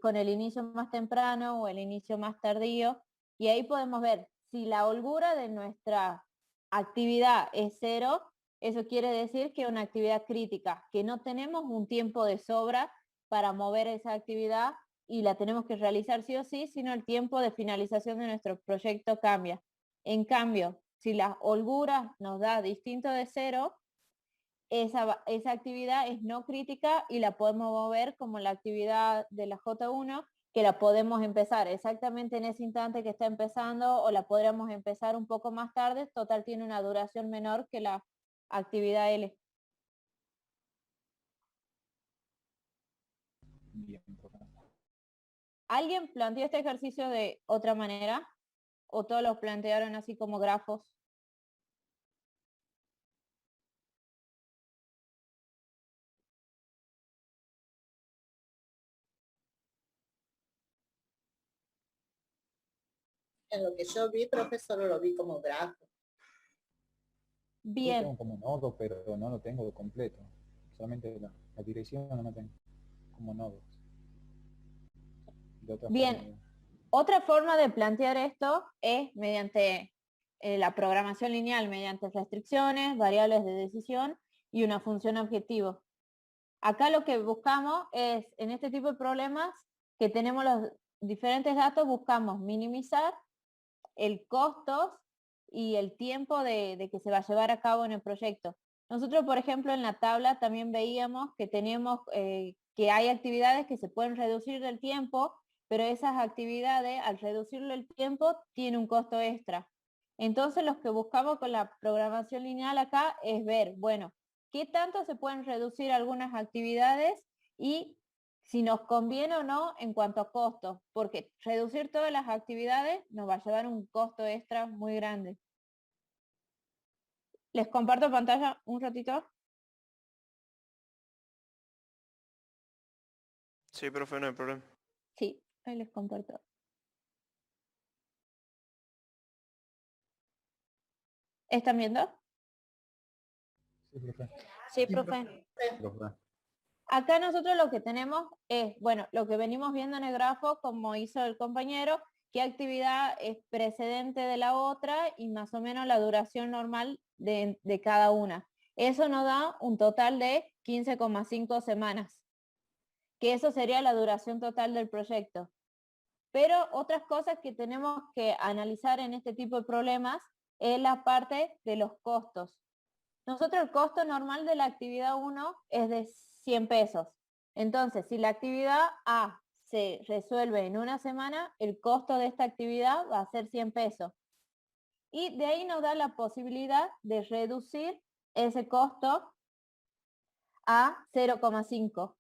con el inicio más temprano o el inicio más tardío. Y ahí podemos ver si la holgura de nuestra actividad es 0, eso quiere decir que es una actividad crítica, que no tenemos un tiempo de sobra para mover esa actividad y la tenemos que realizar sí o sí, sino el tiempo de finalización de nuestro proyecto cambia. En cambio, si la holgura nos da distinto de 0, esa actividad es no crítica y la podemos mover como la actividad de la J1, que la podemos empezar exactamente en ese instante que está empezando, o la podríamos empezar un poco más tarde. Total, tiene una duración menor que la actividad L. Bien, profe. ¿Alguien planteó este ejercicio de otra manera? ¿O todos los plantearon así como grafos? En lo que yo vi, profe, solo lo vi como grafo. Yo lo Bien, tengo como nodo, pero no lo tengo completo. Solamente la dirección no la tengo como nodos. De otra bien. forma, Otra forma de plantear esto es mediante la programación lineal, mediante restricciones, variables de decisión y una función objetivo. Acá lo que buscamos es, en este tipo de problemas, que tenemos los diferentes datos, buscamos minimizar el costo y el tiempo de que se va a llevar a cabo en el proyecto. Nosotros, por ejemplo, en la tabla también veíamos que teníamos que hay actividades que se pueden reducir del tiempo, pero esas actividades, al reducirle el tiempo, tiene un costo extra. Entonces, lo que buscamos con la programación lineal acá es ver, bueno, qué tanto se pueden reducir algunas actividades y si nos conviene o no en cuanto a costos, porque reducir todas las actividades nos va a llevar un costo extra muy grande. Les comparto pantalla un ratito. Sí, profe, no hay problema. Sí, ahí les comparto. ¿Están viendo? sí, profe. Sí, profe. Profe. Acá nosotros lo que tenemos es, bueno, lo que venimos viendo en el grafo, como hizo el compañero, qué actividad es precedente de la otra y más o menos la duración normal de cada una. Eso nos da un total de 15,5 semanas, que eso sería la duración total del proyecto. Pero otras cosas que tenemos que analizar en este tipo de problemas es la parte de los costos. Nosotros el costo normal de la actividad 1 es de 100 pesos. Entonces, si la actividad A se resuelve en una semana, el costo de esta actividad va a ser 100 pesos. Y de ahí nos da la posibilidad de reducir ese costo a 0,5.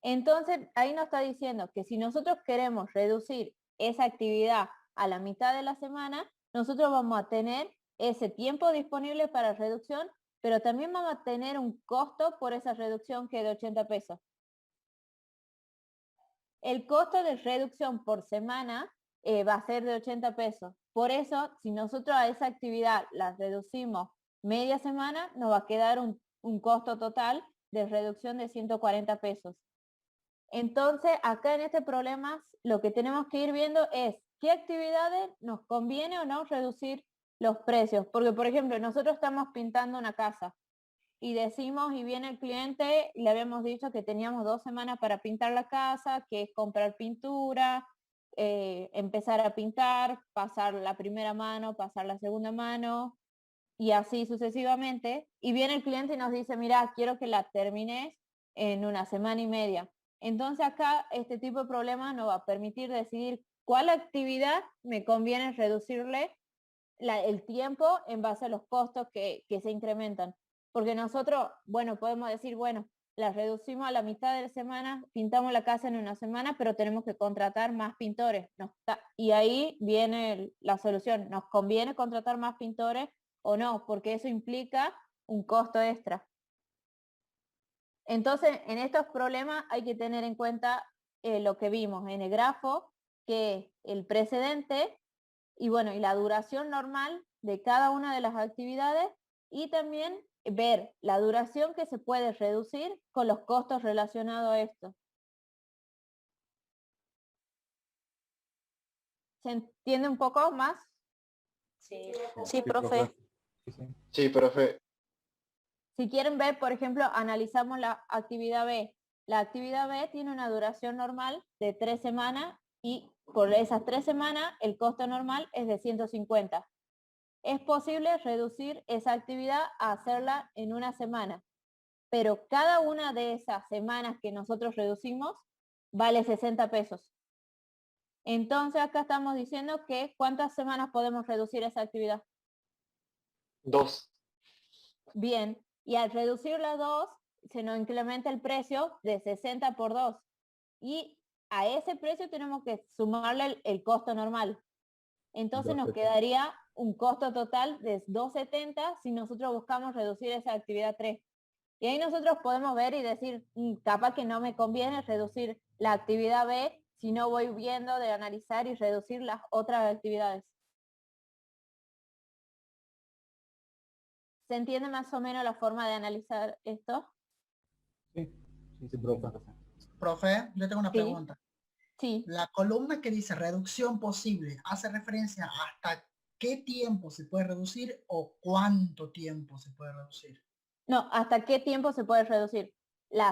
Entonces, ahí nos está diciendo que si nosotros queremos reducir esa actividad a la mitad de la semana, nosotros vamos a tener ese tiempo disponible para reducción, pero también vamos a tener un costo por esa reducción que es de 80 pesos. El costo de reducción por semana va a ser de 80 pesos. Por eso, si nosotros a esa actividad la reducimos media semana, nos va a quedar un costo total de reducción de 140 pesos. Entonces, acá en este problema, lo que tenemos que ir viendo es qué actividades nos conviene o no reducir los precios. Porque, por ejemplo, nosotros estamos pintando una casa y decimos, y viene el cliente, le habíamos dicho que teníamos 2 semanas para pintar la casa, que es comprar pintura, empezar a pintar, pasar la primera mano, pasar la segunda mano, y así sucesivamente. Y viene el cliente y nos dice, mira, quiero que la termines en una semana y media. Entonces acá este tipo de problema nos va a permitir decidir cuál actividad me conviene reducirle el tiempo en base a los costos que se incrementan. Porque nosotros, bueno, podemos decir, bueno, la reducimos a la mitad de la semana, pintamos la casa en una semana, pero tenemos que contratar más pintores. Y ahí viene la solución. ¿Nos conviene contratar más pintores o no? Porque eso implica un costo extra. Entonces, en estos problemas hay que tener en cuenta lo que vimos en el grafo, que es el precedente y bueno, y la duración normal de cada una de las actividades, y también ver la duración que se puede reducir con los costos relacionados a esto. ¿Se entiende un poco más? Sí, sí, profe. Sí, profe. Si quieren ver, por ejemplo, analizamos la actividad B. La actividad B tiene una duración normal de 3 semanas y por esas 3 semanas el costo normal es de 150. Es posible reducir esa actividad a hacerla en una semana, pero cada una de esas semanas que nosotros reducimos vale 60 pesos. Entonces acá estamos diciendo que ¿cuántas semanas podemos reducir esa actividad? 2. Bien, y al reducir las 2, se nos incrementa el precio de 60 por 2. Y a ese precio tenemos que sumarle el costo normal. Entonces nos quedaría un costo total de 270 si nosotros buscamos reducir esa actividad 3. Y ahí nosotros podemos ver y decir, capaz que no me conviene reducir la actividad B si no voy viendo de analizar y reducir las otras actividades. ¿Se entiende más o menos la forma de analizar esto? Sí, profe. Profe, yo tengo una Sí. pregunta. Sí. La columna que dice reducción posible hace referencia hasta qué tiempo se puede reducir o cuánto tiempo se puede reducir. No, ¿hasta qué tiempo se puede reducir? La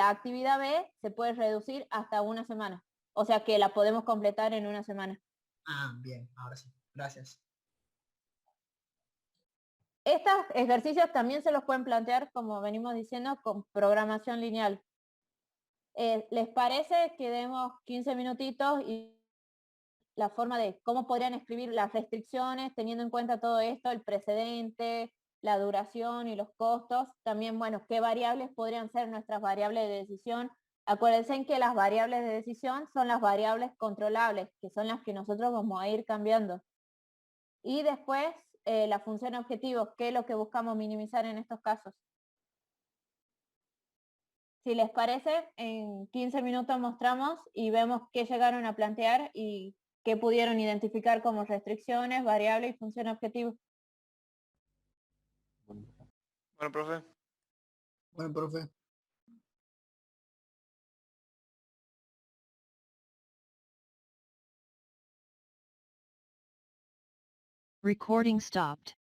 actividad B se puede reducir hasta una semana. O sea que la podemos completar en una semana. Ah, bien, ahora sí. Gracias. Estos ejercicios también se los pueden plantear, como venimos diciendo, con programación lineal. ¿Les parece que demos 15 minutitos y la forma de cómo podrían escribir las restricciones, teniendo en cuenta todo esto, el precedente, la duración y los costos? También, bueno, ¿qué variables podrían ser nuestras variables de decisión? Acuérdense que las variables de decisión son las variables controlables, que son las que nosotros vamos a ir cambiando. Y después, la función objetivo, ¿qué es lo que buscamos minimizar en estos casos? Si les parece, en 15 minutos mostramos y vemos qué llegaron a plantear y qué pudieron identificar como restricciones, variables y función objetivo. Bueno, profe. Bueno, profe. Recording stopped.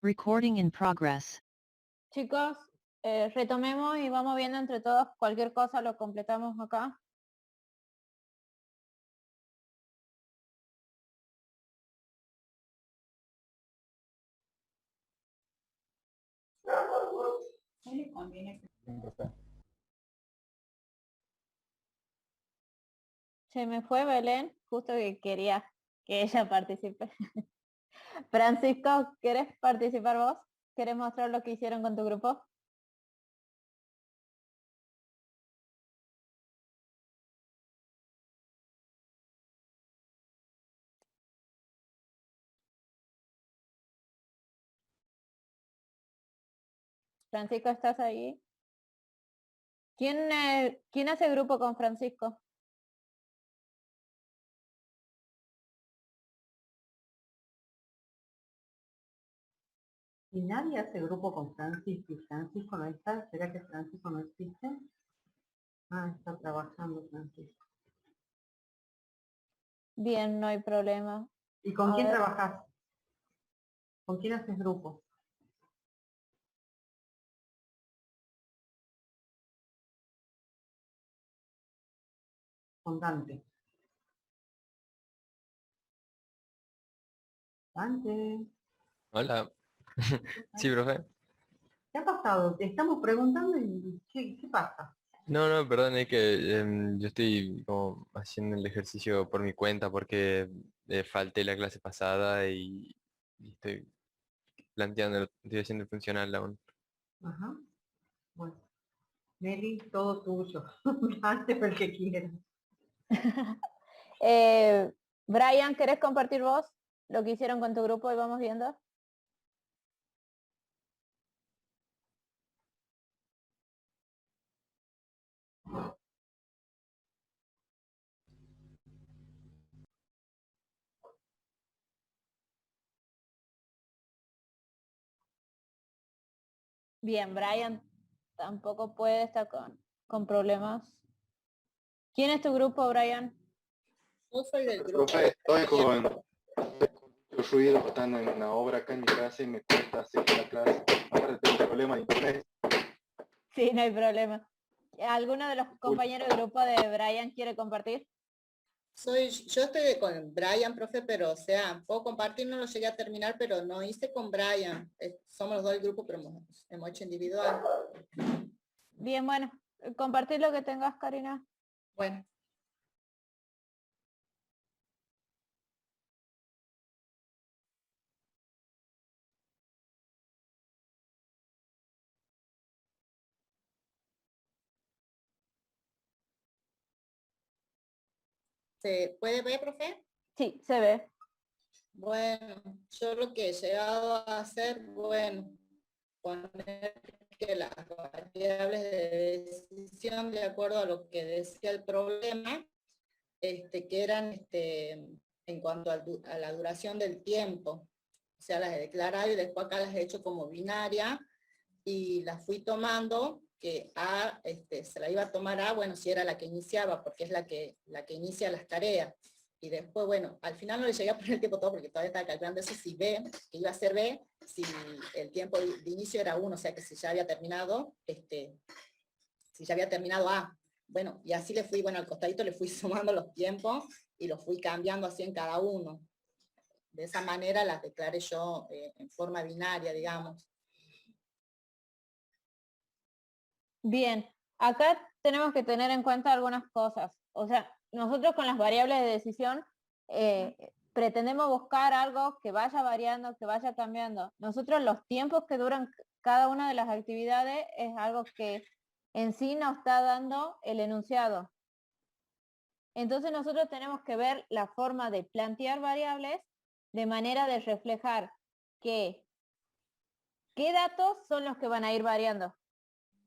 Recording in progress. Chicos, retomemos y vamos viendo entre todos cualquier cosa, lo completamos acá. Se me fue Belén, justo que quería que ella participe. Francisco, ¿querés participar vos? ¿Querés mostrar lo que hicieron con tu grupo? Francisco, ¿estás ahí? ¿Quién hace grupo con Francisco? Y nadie hace grupo con Francisco, y Francisco no está. ¿Será que Francisco no existe? Ah, está trabajando Francisco. Bien, no hay problema. ¿Y con A quién ver. trabajas? ¿Con quién haces grupo? Con Dante. Dante, Hola. Sí, profe. ¿qué ha pasado? Te estamos preguntando y ¿qué pasa? No, no, perdón, es que yo estoy como haciendo el ejercicio por mi cuenta porque falté la clase pasada y estoy planteando, estoy haciendo el funcional aún. Ajá. Bueno, Nelly, todo tuyo. Dante, el que quieras. Brian, ¿querés compartir vos lo que hicieron con tu grupo y vamos viendo? Bien, Brian tampoco puede estar con problemas. ¿Quién es tu grupo, Brian? Yo soy del grupo. Profe, estoy con mucho ruido, estando en una obra acá en mi casa y me cuesta hacer la clase. Ahora tengo un problema de internet. Sí, no hay problema. ¿Alguno de los compañeros de grupo de Brian quiere compartir? Yo estoy con Brian, profe, pero o sea, puedo compartir, no lo llegué a terminar, pero no hice con Brian. Somos los dos del grupo, pero hemos hecho individual. Bien, bueno, compartir lo que tengas, Karina. Bueno. ¿Se puede ver, profe? Sí, se ve. Bueno, yo lo que he llegado a hacer, bueno, poner que las variables de decisión de acuerdo a lo que decía el problema, que eran en cuanto a la duración del tiempo. O sea, las he declarado y después acá las he hecho como binaria y las fui tomando, que A, se la iba a tomar A, bueno, si era la que iniciaba, porque es la que inicia las tareas. Y después, bueno, al final no le llegué a poner el tiempo todo, porque todavía estaba calculando eso, si B, que iba a ser B, si el tiempo de inicio era 1, o sea que si ya había terminado, si ya había terminado A. Bueno, y así le fui, bueno, al costadito le fui sumando los tiempos y los fui cambiando así en cada uno. De esa manera las declaré yo en forma binaria, digamos. Bien, acá tenemos que tener en cuenta algunas cosas. O sea, nosotros con las variables de decisión pretendemos buscar algo que vaya variando, que vaya cambiando. Nosotros los tiempos que duran cada una de las actividades es algo que en sí nos está dando el enunciado. Entonces nosotros tenemos que ver la forma de plantear variables de manera de reflejar qué datos son los que van a ir variando.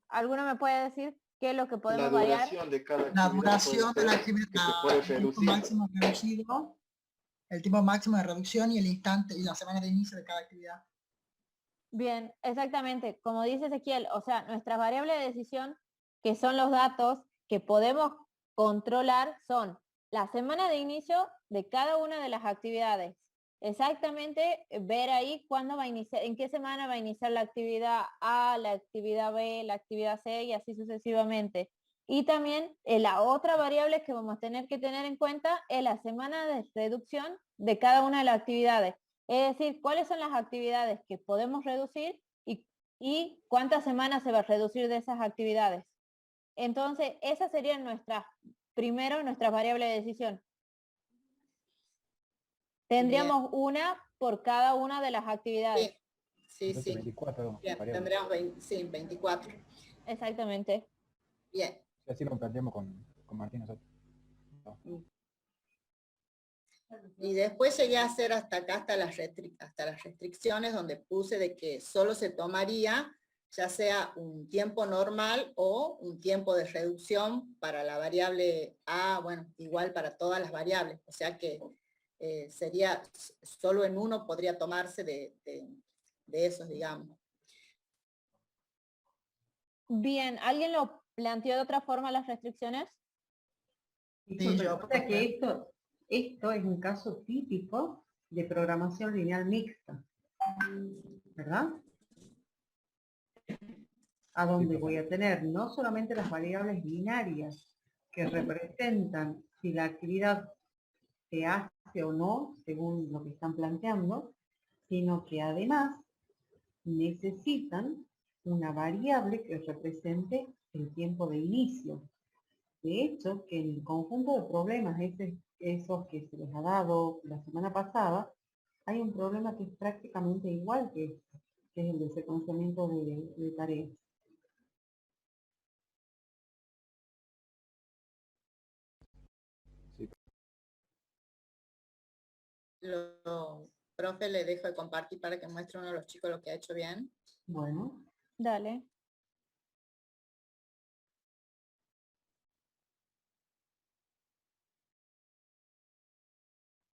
¿Alguno me puede decir qué es lo que podemos variar? La duración de cada La actividad duración de la actividad, que se puede el tiempo reducir. máximo reducido, el tiempo máximo de reducción y el instante y la semana de inicio de cada actividad. Bien, exactamente. Como dice Ezequiel, o sea, nuestras variables de decisión, que son los datos que podemos controlar, son la semana de inicio de cada una de las actividades. Exactamente, ver ahí cuándo va a iniciar, en qué semana va a iniciar la actividad A, la actividad B, la actividad C y así sucesivamente. Y también la otra variable que vamos a tener que tener en cuenta es la semana de reducción de cada una de las actividades. Es decir, cuáles son las actividades que podemos reducir y cuántas semanas se va a reducir de esas actividades. Entonces, esas serían nuestras variables de decisión. Tendríamos una por cada una de las actividades. Sí, Entonces, sí. 24 Bien, variables. tendríamos 24. Exactamente. Bien. Así lo planteamos con Martín nosotros. No. Y después llegué a hacer hasta acá, hasta las restricciones, donde puse de que solo se tomaría ya sea un tiempo normal o un tiempo de reducción para la variable A, bueno, igual para todas las variables. O sea que sería, solo en uno podría tomarse de esos, digamos. Bien, ¿alguien lo planteó de otra forma las restricciones? Sí, yo, que esto es un caso típico de programación lineal mixta, ¿verdad? A donde voy a tener no solamente las variables binarias que representan si la actividad se hace o no, según lo que están planteando, sino que además necesitan una variable que represente el tiempo de inicio. De hecho, que en el conjunto de problemas esos que se les ha dado la semana pasada, hay un problema que es prácticamente igual que este, que es el de secuenciamiento de tareas. Profe, le dejo de compartir para que muestre uno de los chicos lo que ha hecho bien. Bueno. Dale.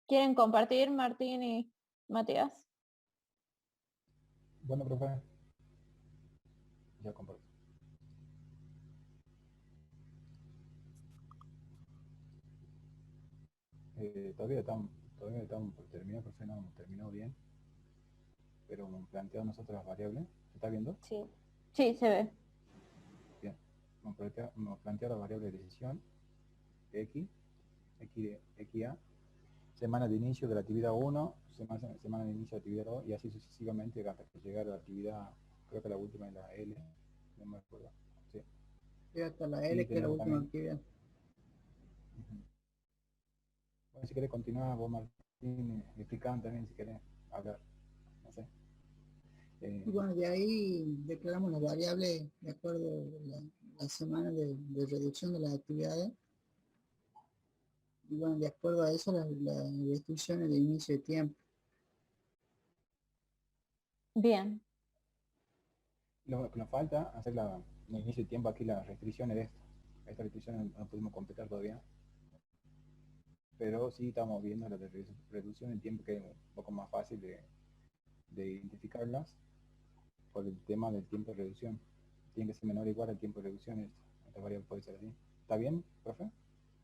¿Quieren compartir, Martín y Matías? Bueno, profe. Ya comparto. Todavía estamos por terminar, profe, no hemos terminado bien. Pero hemos planteado nosotros las variables. ¿Se está viendo? Sí. Sí, se ve. Bien. Hemos planteado las variables de decisión. X A, semana de inicio de la actividad 1, semana de inicio de la actividad 2, y así sucesivamente hasta que llegar a la actividad, creo que la última es la L, no me acuerdo. Sí. Y hasta la L, que es la última actividad. Bueno, si querés continuar vos, Martín, explicando también si querés hablar, no sé. Y bueno, de ahí declaramos las variables de acuerdo a la semana de reducción de las actividades. Y bueno, de acuerdo a eso, las restricciones de inicio de tiempo. Bien. Lo que nos falta, hacer el inicio de tiempo aquí, las restricciones de esto. Estas restricciones no pudimos completar todavía. Pero sí estamos viendo la de reducción de tiempo, que es un poco más fácil de identificarlas por el tema del tiempo de reducción. Tiene que ser menor o igual al tiempo de reducción. Esta variable puede ser así. ¿Está bien, profe?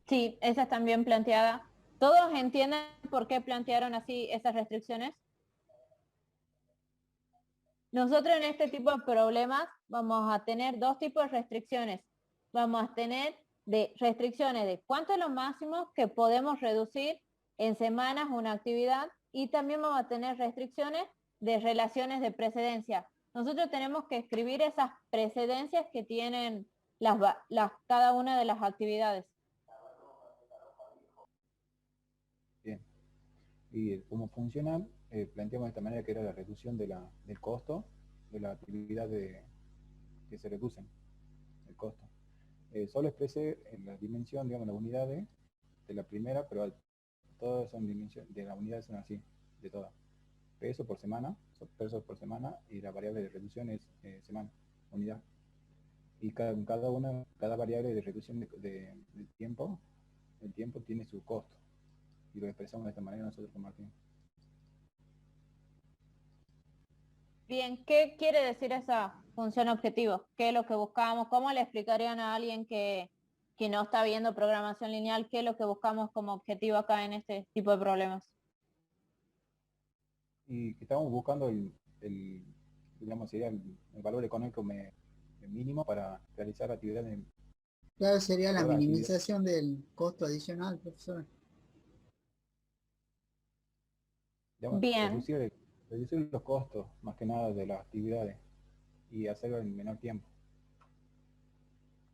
Sí, esa están bien planteada. ¿Todos entienden por qué plantearon así esas restricciones? Nosotros en este tipo de problemas vamos a tener dos tipos de restricciones. Vamos a tener restricciones de cuánto es lo máximo que podemos reducir en semanas una actividad, y también vamos a tener restricciones de relaciones de precedencia. Nosotros tenemos que escribir esas precedencias que tienen cada una de las actividades. Bien. Y cómo funcionan, planteamos de esta manera, que era la reducción del costo de la actividad que se reducen, el costo. Solo expresé en la dimensión, digamos, las unidades de la primera, pero todas son dimensiones, de las unidades son así, de todas. Peso por semana, y la variable de reducción es semana, unidad. Y cada variable de reducción de tiempo, el tiempo tiene su costo. Y lo expresamos de esta manera nosotros con Martín. Bien, ¿qué quiere decir esa función objetivo? ¿Qué es lo que buscamos? ¿Cómo le explicarían a alguien que no está viendo programación lineal qué es lo que buscamos como objetivo acá en este tipo de problemas? Y que estamos buscando digamos, sería el valor económico mínimo para realizar actividades. Claro, sería la minimización del costo adicional, profesor. Digamos, bien. Reducir los costos, más que nada, de las actividades y hacerlo en menor tiempo.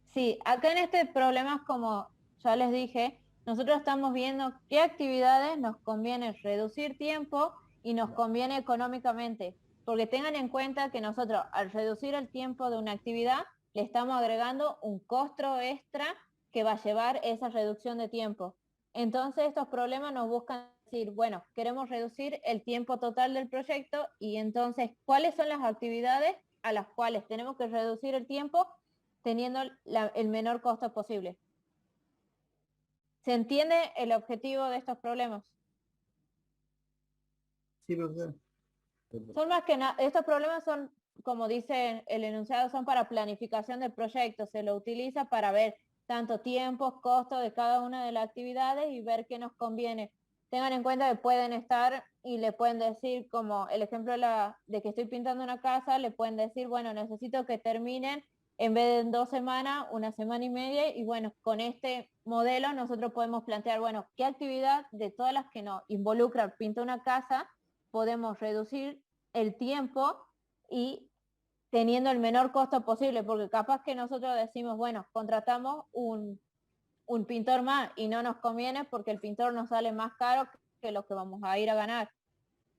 Sí, acá en este problema, como ya les dije, nosotros estamos viendo qué actividades nos conviene reducir tiempo y nos conviene económicamente. Porque tengan en cuenta que nosotros, al reducir el tiempo de una actividad, le estamos agregando un costo extra que va a llevar esa reducción de tiempo. Entonces estos problemas nos buscan decir, bueno, queremos reducir el tiempo total del proyecto, y entonces, ¿cuáles son las actividades a las cuales tenemos que reducir el tiempo teniendo el menor costo posible? ¿Se entiende el objetivo de estos problemas? Sí, profesor. Son más que nada, estos problemas son, como dice el enunciado, son para planificación del proyecto. Se lo utiliza para ver tanto tiempos, costos de cada una de las actividades y ver qué nos conviene tengan en cuenta que pueden estar y le pueden decir, como el ejemplo de que estoy pintando una casa, le pueden decir, bueno, necesito que terminen en vez de en 2 semanas, 1 semana y media, y bueno, con este modelo nosotros podemos plantear, bueno, qué actividad de todas las que nos involucran pintar una casa, podemos reducir el tiempo y teniendo el menor costo posible, porque capaz que nosotros decimos, bueno, contratamos un pintor más y no nos conviene porque el pintor nos sale más caro que lo que vamos a ir a ganar.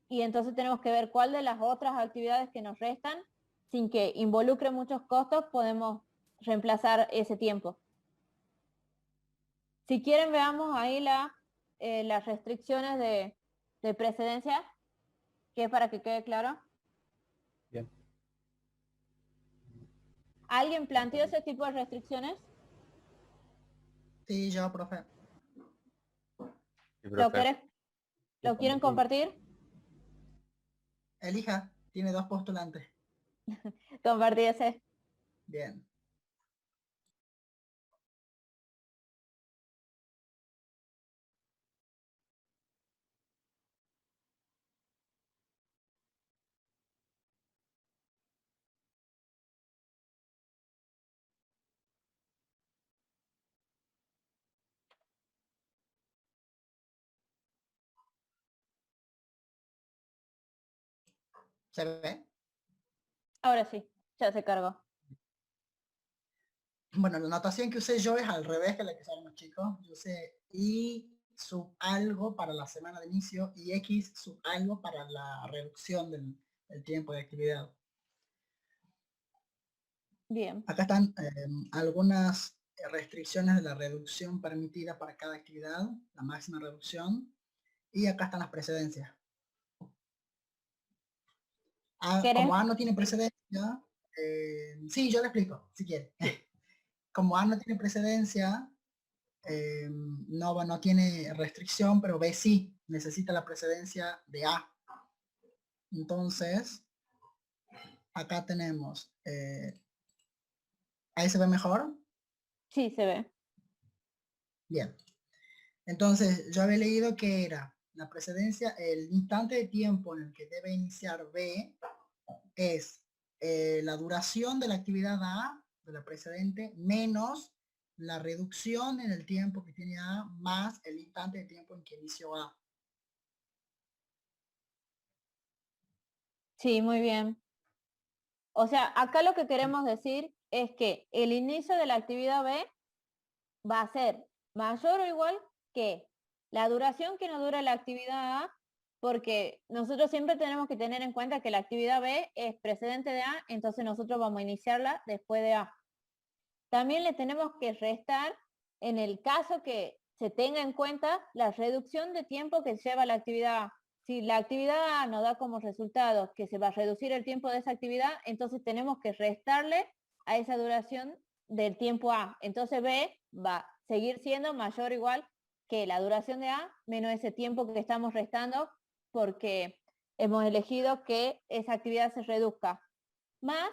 Y entonces tenemos que ver cuál de las otras actividades que nos restan, sin que involucre muchos costos, podemos reemplazar ese tiempo. Si quieren, veamos ahí las restricciones de precedencia, que es para que quede claro. Bien. ¿Alguien planteó ese tipo de restricciones? Sí, yo, profe. Sí, ¿Lo profe. quieren compartir? Elija, tiene 2 postulantes. Compartir ese. Bien. ¿Se ve? Ahora sí, ya se cargó. Bueno, la notación que usé yo es al revés que la que usaron los chicos. Yo usé y sub algo para la semana de inicio y x sub algo para la reducción del tiempo de actividad. Bien. Acá están algunas restricciones de la reducción permitida para cada actividad, la máxima reducción, y acá están las precedencias. Como A no tiene precedencia, sí, yo le explico, si quiere. Como A no tiene precedencia, no tiene restricción, pero B sí, necesita la precedencia de A. Entonces, acá tenemos, ¿ahí se ve mejor? Sí, se ve. Bien. Entonces, yo había leído que era la precedencia, el instante de tiempo en el que debe iniciar B es la duración de la actividad A, de la precedente, menos la reducción en el tiempo que tiene A, más el instante de tiempo en que inició A. Sí, muy bien. O sea, acá lo que queremos decir es que el inicio de la actividad B va a ser mayor o igual que la duración que nos dura la actividad A, porque nosotros siempre tenemos que tener en cuenta que la actividad B es precedente de A, entonces nosotros vamos a iniciarla después de A. También le tenemos que restar, en el caso que se tenga en cuenta, la reducción de tiempo que lleva la actividad A. Si la actividad A nos da como resultado que se va a reducir el tiempo de esa actividad, entonces tenemos que restarle a esa duración del tiempo A. Entonces B va a seguir siendo mayor o igual que la duración de A menos ese tiempo que estamos restando porque hemos elegido que esa actividad se reduzca. Más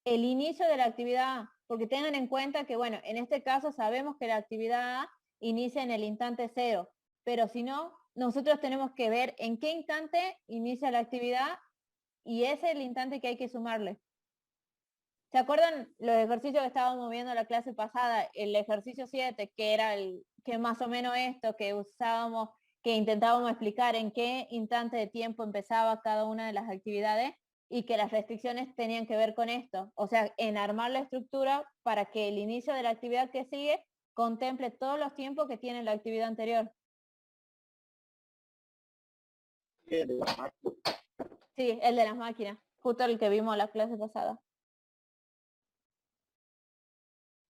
el inicio de la actividad A, porque tengan en cuenta que, bueno, en este caso sabemos que la actividad A inicia en el instante 0, pero si no, nosotros tenemos que ver en qué instante inicia la actividad y ese es el instante que hay que sumarle. ¿Se acuerdan los ejercicios que estábamos viendo en la clase pasada? El ejercicio 7, que era que más o menos esto, que usábamos, que intentábamos explicar en qué instante de tiempo empezaba cada una de las actividades y que las restricciones tenían que ver con esto. O sea, en armar la estructura para que el inicio de la actividad que sigue contemple todos los tiempos que tiene la actividad anterior. Sí, el de las máquinas, justo el que vimos la clase pasada.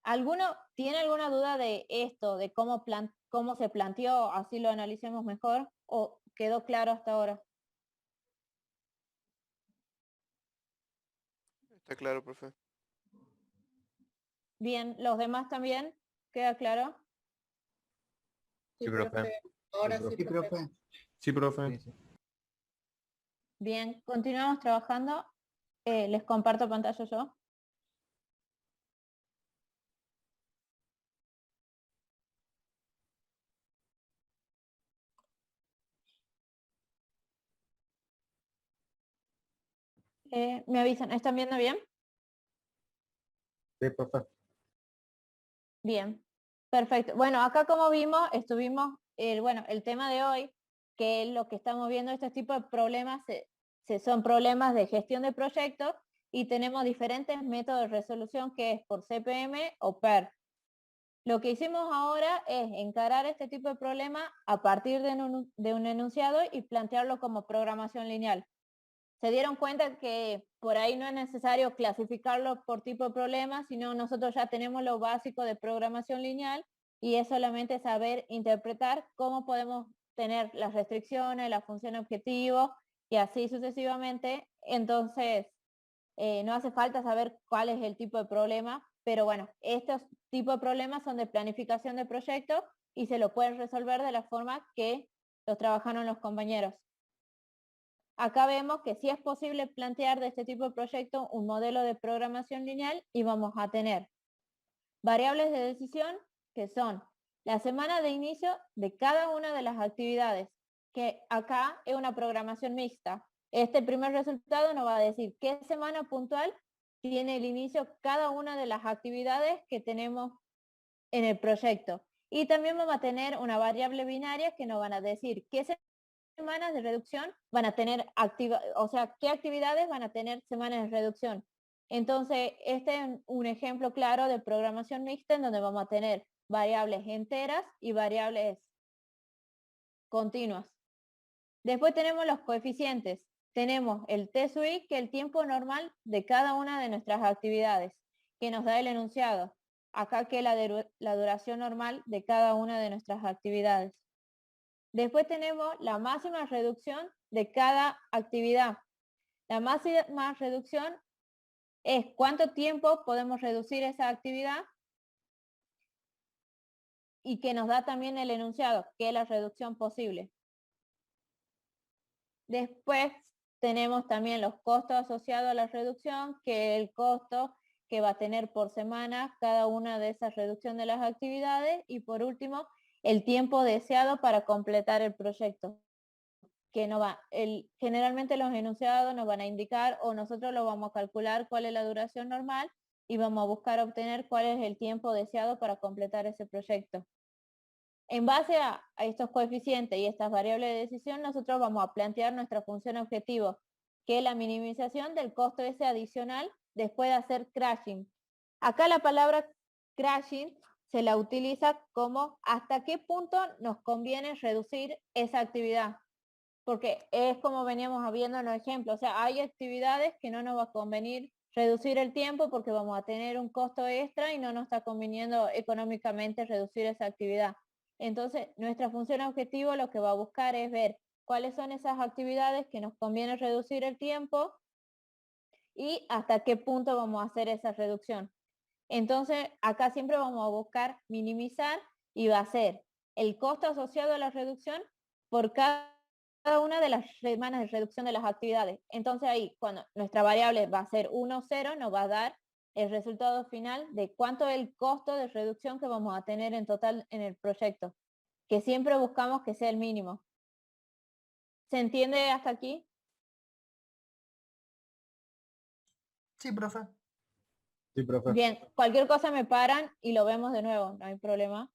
¿Alguno tiene alguna duda de esto, de cómo se planteó, así lo analicemos mejor, o quedó claro hasta ahora? Está claro, profe. Bien, ¿los demás también? ¿Queda claro? Sí, profe. Ahora Sí, sí, profe. Sí, profe. Bien, continuamos trabajando. Les comparto pantalla yo. Me avisan, ¿están viendo bien? Sí, profe. Bien, perfecto. Bueno, acá como vimos, el tema de hoy, que es lo que estamos viendo, este tipo de problemas son problemas de gestión de proyectos y tenemos diferentes métodos de resolución que es por CPM o PER. Lo que hicimos ahora es encarar este tipo de problema a partir de un enunciado y plantearlo como programación lineal. Se dieron cuenta que por ahí no es necesario clasificarlo por tipo de problema, sino nosotros ya tenemos lo básico de programación lineal y es solamente saber interpretar cómo podemos tener las restricciones, la función objetivo y así sucesivamente. Entonces, no hace falta saber cuál es el tipo de problema, pero bueno, estos tipos de problemas son de planificación de proyectos y se lo pueden resolver de la forma que los trabajaron los compañeros. Acá vemos que sí es posible plantear de este tipo de proyecto un modelo de programación lineal y vamos a tener variables de decisión que son la semana de inicio de cada una de las actividades, que acá es una programación mixta. Este primer resultado nos va a decir qué semana puntual tiene el inicio cada una de las actividades que tenemos en el proyecto. Y también vamos a tener una variable binaria que nos van a decir qué semanas de reducción van a tener qué actividades van a tener semanas de reducción. Entonces, este es un ejemplo claro de programación mixta en donde vamos a tener variables enteras y variables continuas. Después tenemos los coeficientes. Tenemos el TSUI, que es el tiempo normal de cada una de nuestras actividades, que nos da el enunciado. Acá que la duración normal de cada una de nuestras actividades. Después tenemos la máxima reducción de cada actividad. La máxima reducción es cuánto tiempo podemos reducir esa actividad y que nos da también el enunciado, que es la reducción posible. Después tenemos también los costos asociados a la reducción, que es el costo que va a tener por semana cada una de esas reducciones de las actividades. Y por último, el tiempo deseado para completar el proyecto. Que no va, generalmente los enunciados nos van a indicar o nosotros lo vamos a calcular cuál es la duración normal y vamos a buscar obtener cuál es el tiempo deseado para completar ese proyecto. En base a estos coeficientes y estas variables de decisión, nosotros vamos a plantear nuestra función objetivo, que es la minimización del costo ese adicional después de hacer crashing. Acá la palabra crashing se la utiliza como hasta qué punto nos conviene reducir esa actividad. Porque es como veníamos viendo en los ejemplos, o sea, hay actividades que no nos va a convenir reducir el tiempo porque vamos a tener un costo extra y no nos está conveniendo económicamente reducir esa actividad. Entonces, nuestra función objetivo lo que va a buscar es ver cuáles son esas actividades que nos conviene reducir el tiempo y hasta qué punto vamos a hacer esa reducción. Entonces, acá siempre vamos a buscar minimizar y va a ser el costo asociado a la reducción por cada una de las semanas de reducción de las actividades. Entonces ahí, cuando nuestra variable va a ser 1, 0, nos va a dar el resultado final de cuánto es el costo de reducción que vamos a tener en total en el proyecto, que siempre buscamos que sea el mínimo. ¿Se entiende hasta aquí? Sí, profe. Sí, profe. Bien, cualquier cosa me paran y lo vemos de nuevo, no hay problema.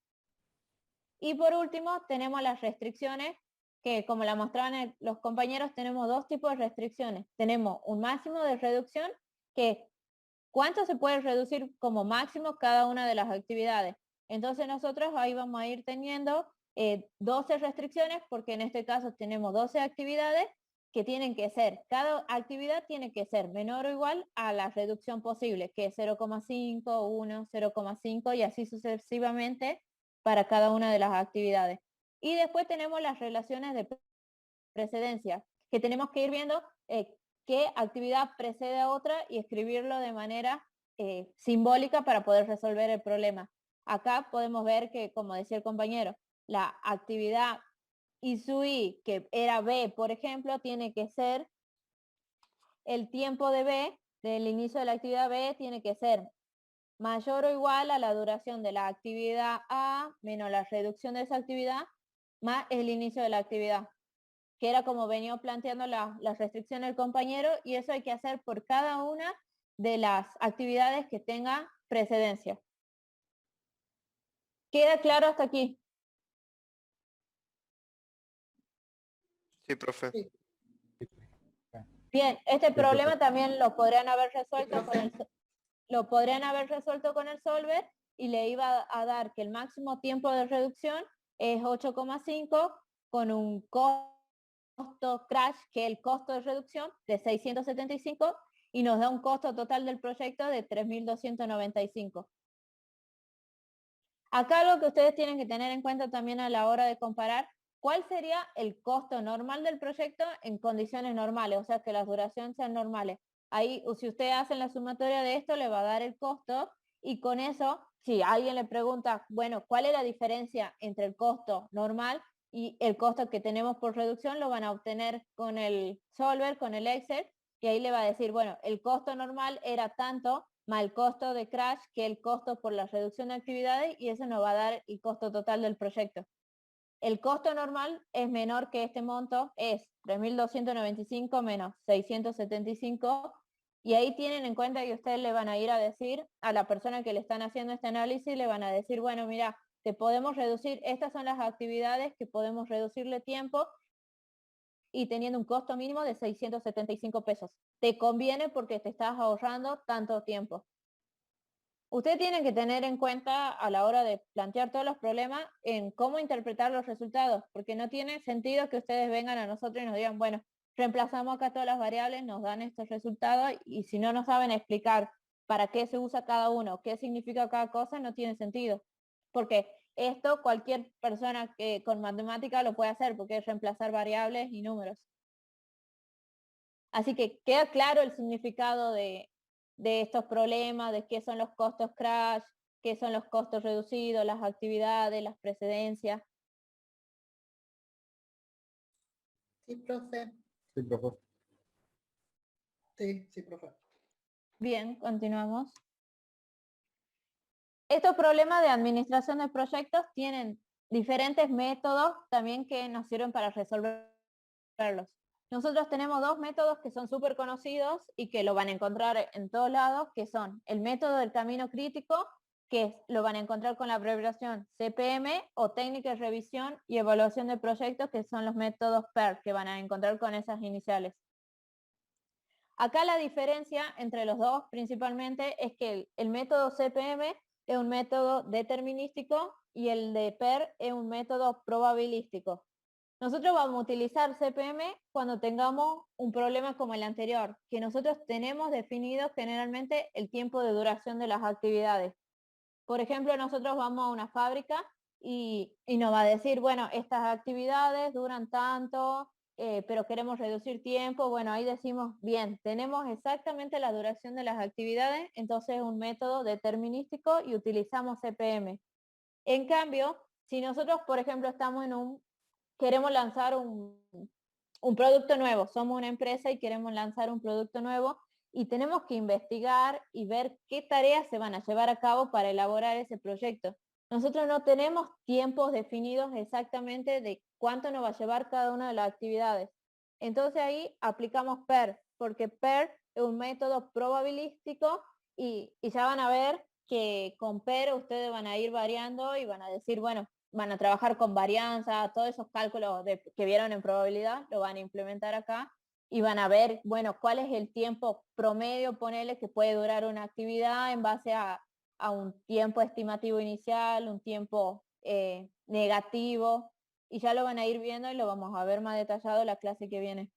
Y por último, tenemos las restricciones, que como la mostraban los compañeros, tenemos dos tipos de restricciones. Tenemos un máximo de reducción, que es cuánto se puede reducir como máximo cada una de las actividades. Entonces nosotros ahí vamos a ir teniendo 12 restricciones, porque en este caso tenemos 12 actividades que tienen que ser, cada actividad tiene que ser menor o igual a la reducción posible, que es 0,5, 1, 0,5 y así sucesivamente para cada una de las actividades. Y después tenemos las relaciones de precedencia, que tenemos que ir viendo qué actividad precede a otra y escribirlo de manera simbólica para poder resolver el problema. Acá podemos ver que, como decía el compañero, la actividad ISUI, que era B, por ejemplo, tiene que ser el tiempo de B, del inicio de la actividad B, tiene que ser mayor o igual a la duración de la actividad A menos la reducción de esa actividad más el inicio de la actividad. que era como venía planteando la restricción del compañero, y eso hay que hacer por cada una de las actividades que tenga precedencia. ¿Queda claro hasta aquí? Sí, profe. Sí. Bien, este problema también lo podrían haber resuelto con el solver, y le iba a dar que el máximo tiempo de reducción es 8,5 con un costo crash, que el costo de reducción de 675, y nos da un costo total del proyecto de 3.295. Acá lo que ustedes tienen que tener en cuenta también a la hora de comparar, ¿cuál sería el costo normal del proyecto en condiciones normales? O sea, que las duraciones sean normales. Ahí, si ustedes hacen la sumatoria de esto, le va a dar el costo, y con eso, si alguien le pregunta, bueno, ¿cuál es la diferencia entre el costo normal y el costo que tenemos por reducción? Lo van a obtener con el solver, con el Excel, y ahí le va a decir, bueno, el costo normal era tanto, más el costo de crash, que el costo por la reducción de actividades, y eso nos va a dar el costo total del proyecto. El costo normal es menor que este monto, es 3.295 menos 675, y ahí tienen en cuenta que ustedes le van a ir a decir a la persona que le están haciendo este análisis, le van a decir, bueno, mira, te podemos reducir, estas son las actividades que podemos reducirle tiempo, y teniendo un costo mínimo de 675 pesos. Te conviene porque te estás ahorrando tanto tiempo. Ustedes tienen que tener en cuenta a la hora de plantear todos los problemas en cómo interpretar los resultados, porque no tiene sentido que ustedes vengan a nosotros y nos digan, bueno, reemplazamos acá todas las variables, nos dan estos resultados, y si no nos saben explicar para qué se usa cada uno, qué significa cada cosa, no tiene sentido. Porque esto cualquier persona que con matemática lo puede hacer, porque es reemplazar variables y números. Así que queda claro el significado de estos problemas, de qué son los costos crash, qué son los costos reducidos, las actividades, las precedencias. Sí, profe. Sí, profe. Sí, profe. Bien, continuamos. Estos problemas de administración de proyectos tienen diferentes métodos también que nos sirven para resolverlos. Nosotros tenemos dos métodos que son súper conocidos y que lo van a encontrar en todos lados, que son el método del camino crítico, que lo van a encontrar con la abreviación CPM, o técnica de revisión y evaluación de proyectos, que son los métodos PER, que van a encontrar con esas iniciales. Acá la diferencia entre los dos principalmente es que el método CPM es un método determinístico y el de PER es un método probabilístico. Nosotros vamos a utilizar CPM cuando tengamos un problema como el anterior, que nosotros tenemos definido generalmente el tiempo de duración de las actividades. Por ejemplo, nosotros vamos a una fábrica y nos va a decir, bueno, estas actividades duran tanto, pero queremos reducir tiempo. Bueno, ahí decimos, bien, tenemos exactamente la duración de las actividades, entonces es un método determinístico y utilizamos CPM. En cambio, si nosotros, por ejemplo, queremos lanzar un producto nuevo, somos una empresa y queremos lanzar un producto nuevo, y tenemos que investigar y ver qué tareas se van a llevar a cabo para elaborar ese proyecto. Nosotros no tenemos tiempos definidos exactamente de cuánto nos va a llevar cada una de las actividades. Entonces ahí aplicamos PER, porque PER es un método probabilístico, y ya van a ver que con PER ustedes van a ir variando y van a decir, bueno, van a trabajar con varianza, todos esos cálculos que vieron en probabilidad, lo van a implementar acá, y van a ver, bueno, cuál es el tiempo promedio, ponele, que puede durar una actividad en base a un tiempo estimativo inicial, un tiempo negativo, y ya lo van a ir viendo y lo vamos a ver más detallado en la clase que viene.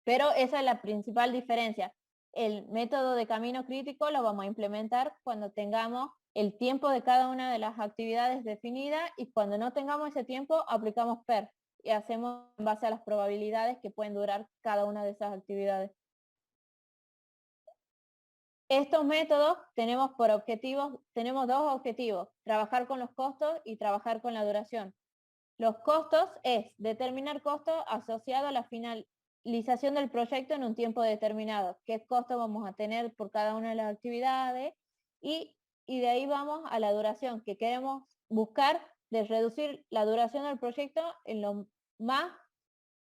Pero esa es la principal diferencia. El método de camino crítico lo vamos a implementar cuando tengamos el tiempo de cada una de las actividades definida, y cuando no tengamos ese tiempo aplicamos PER y hacemos en base a las probabilidades que pueden durar cada una de esas actividades. Estos métodos tenemos dos objetivos: trabajar con los costos y trabajar con la duración. Los costos es determinar costos asociados a la finalización del proyecto en un tiempo determinado. ¿Qué costo vamos a tener por cada una de las actividades? Y de ahí vamos a la duración, que queremos buscar de reducir la duración del proyecto en lo más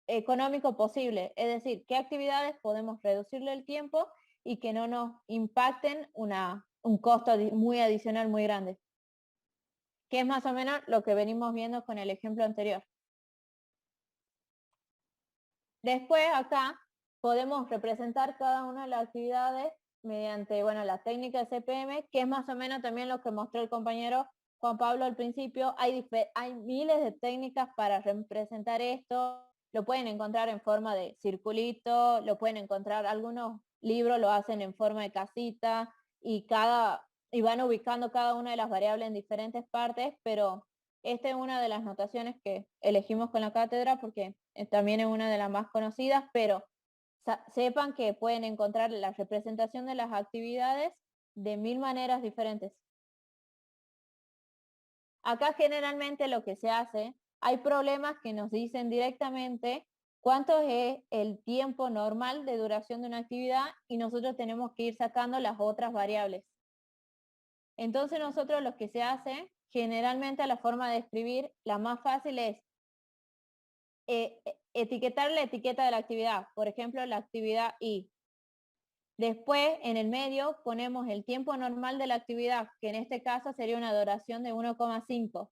económico posible, es decir, qué actividades podemos reducirle el tiempo y que no nos impacten un costo muy adicional, muy grande, que es más o menos lo que venimos viendo con el ejemplo anterior. Después acá podemos representar cada una de las actividades mediante, bueno, la técnica de CPM, que es más o menos también lo que mostró el compañero Juan Pablo al principio. Hay miles de técnicas para representar esto. Lo pueden encontrar en forma de circulito, lo pueden encontrar, algunos libros lo hacen en forma de casita y van ubicando cada una de las variables en diferentes partes, pero esta es una de las notaciones que elegimos con la cátedra porque también es una de las más conocidas, pero sepan que pueden encontrar la representación de las actividades de 1000 maneras diferentes. Acá generalmente lo que se hace, hay problemas que nos dicen directamente cuánto es el tiempo normal de duración de una actividad y nosotros tenemos que ir sacando las otras variables. Entonces nosotros lo que se hace, generalmente la forma de escribir, la más fácil es etiquetar la etiqueta de la actividad, por ejemplo, la actividad I. Después, en el medio, ponemos el tiempo normal de la actividad, que en este caso sería una duración de 1,5.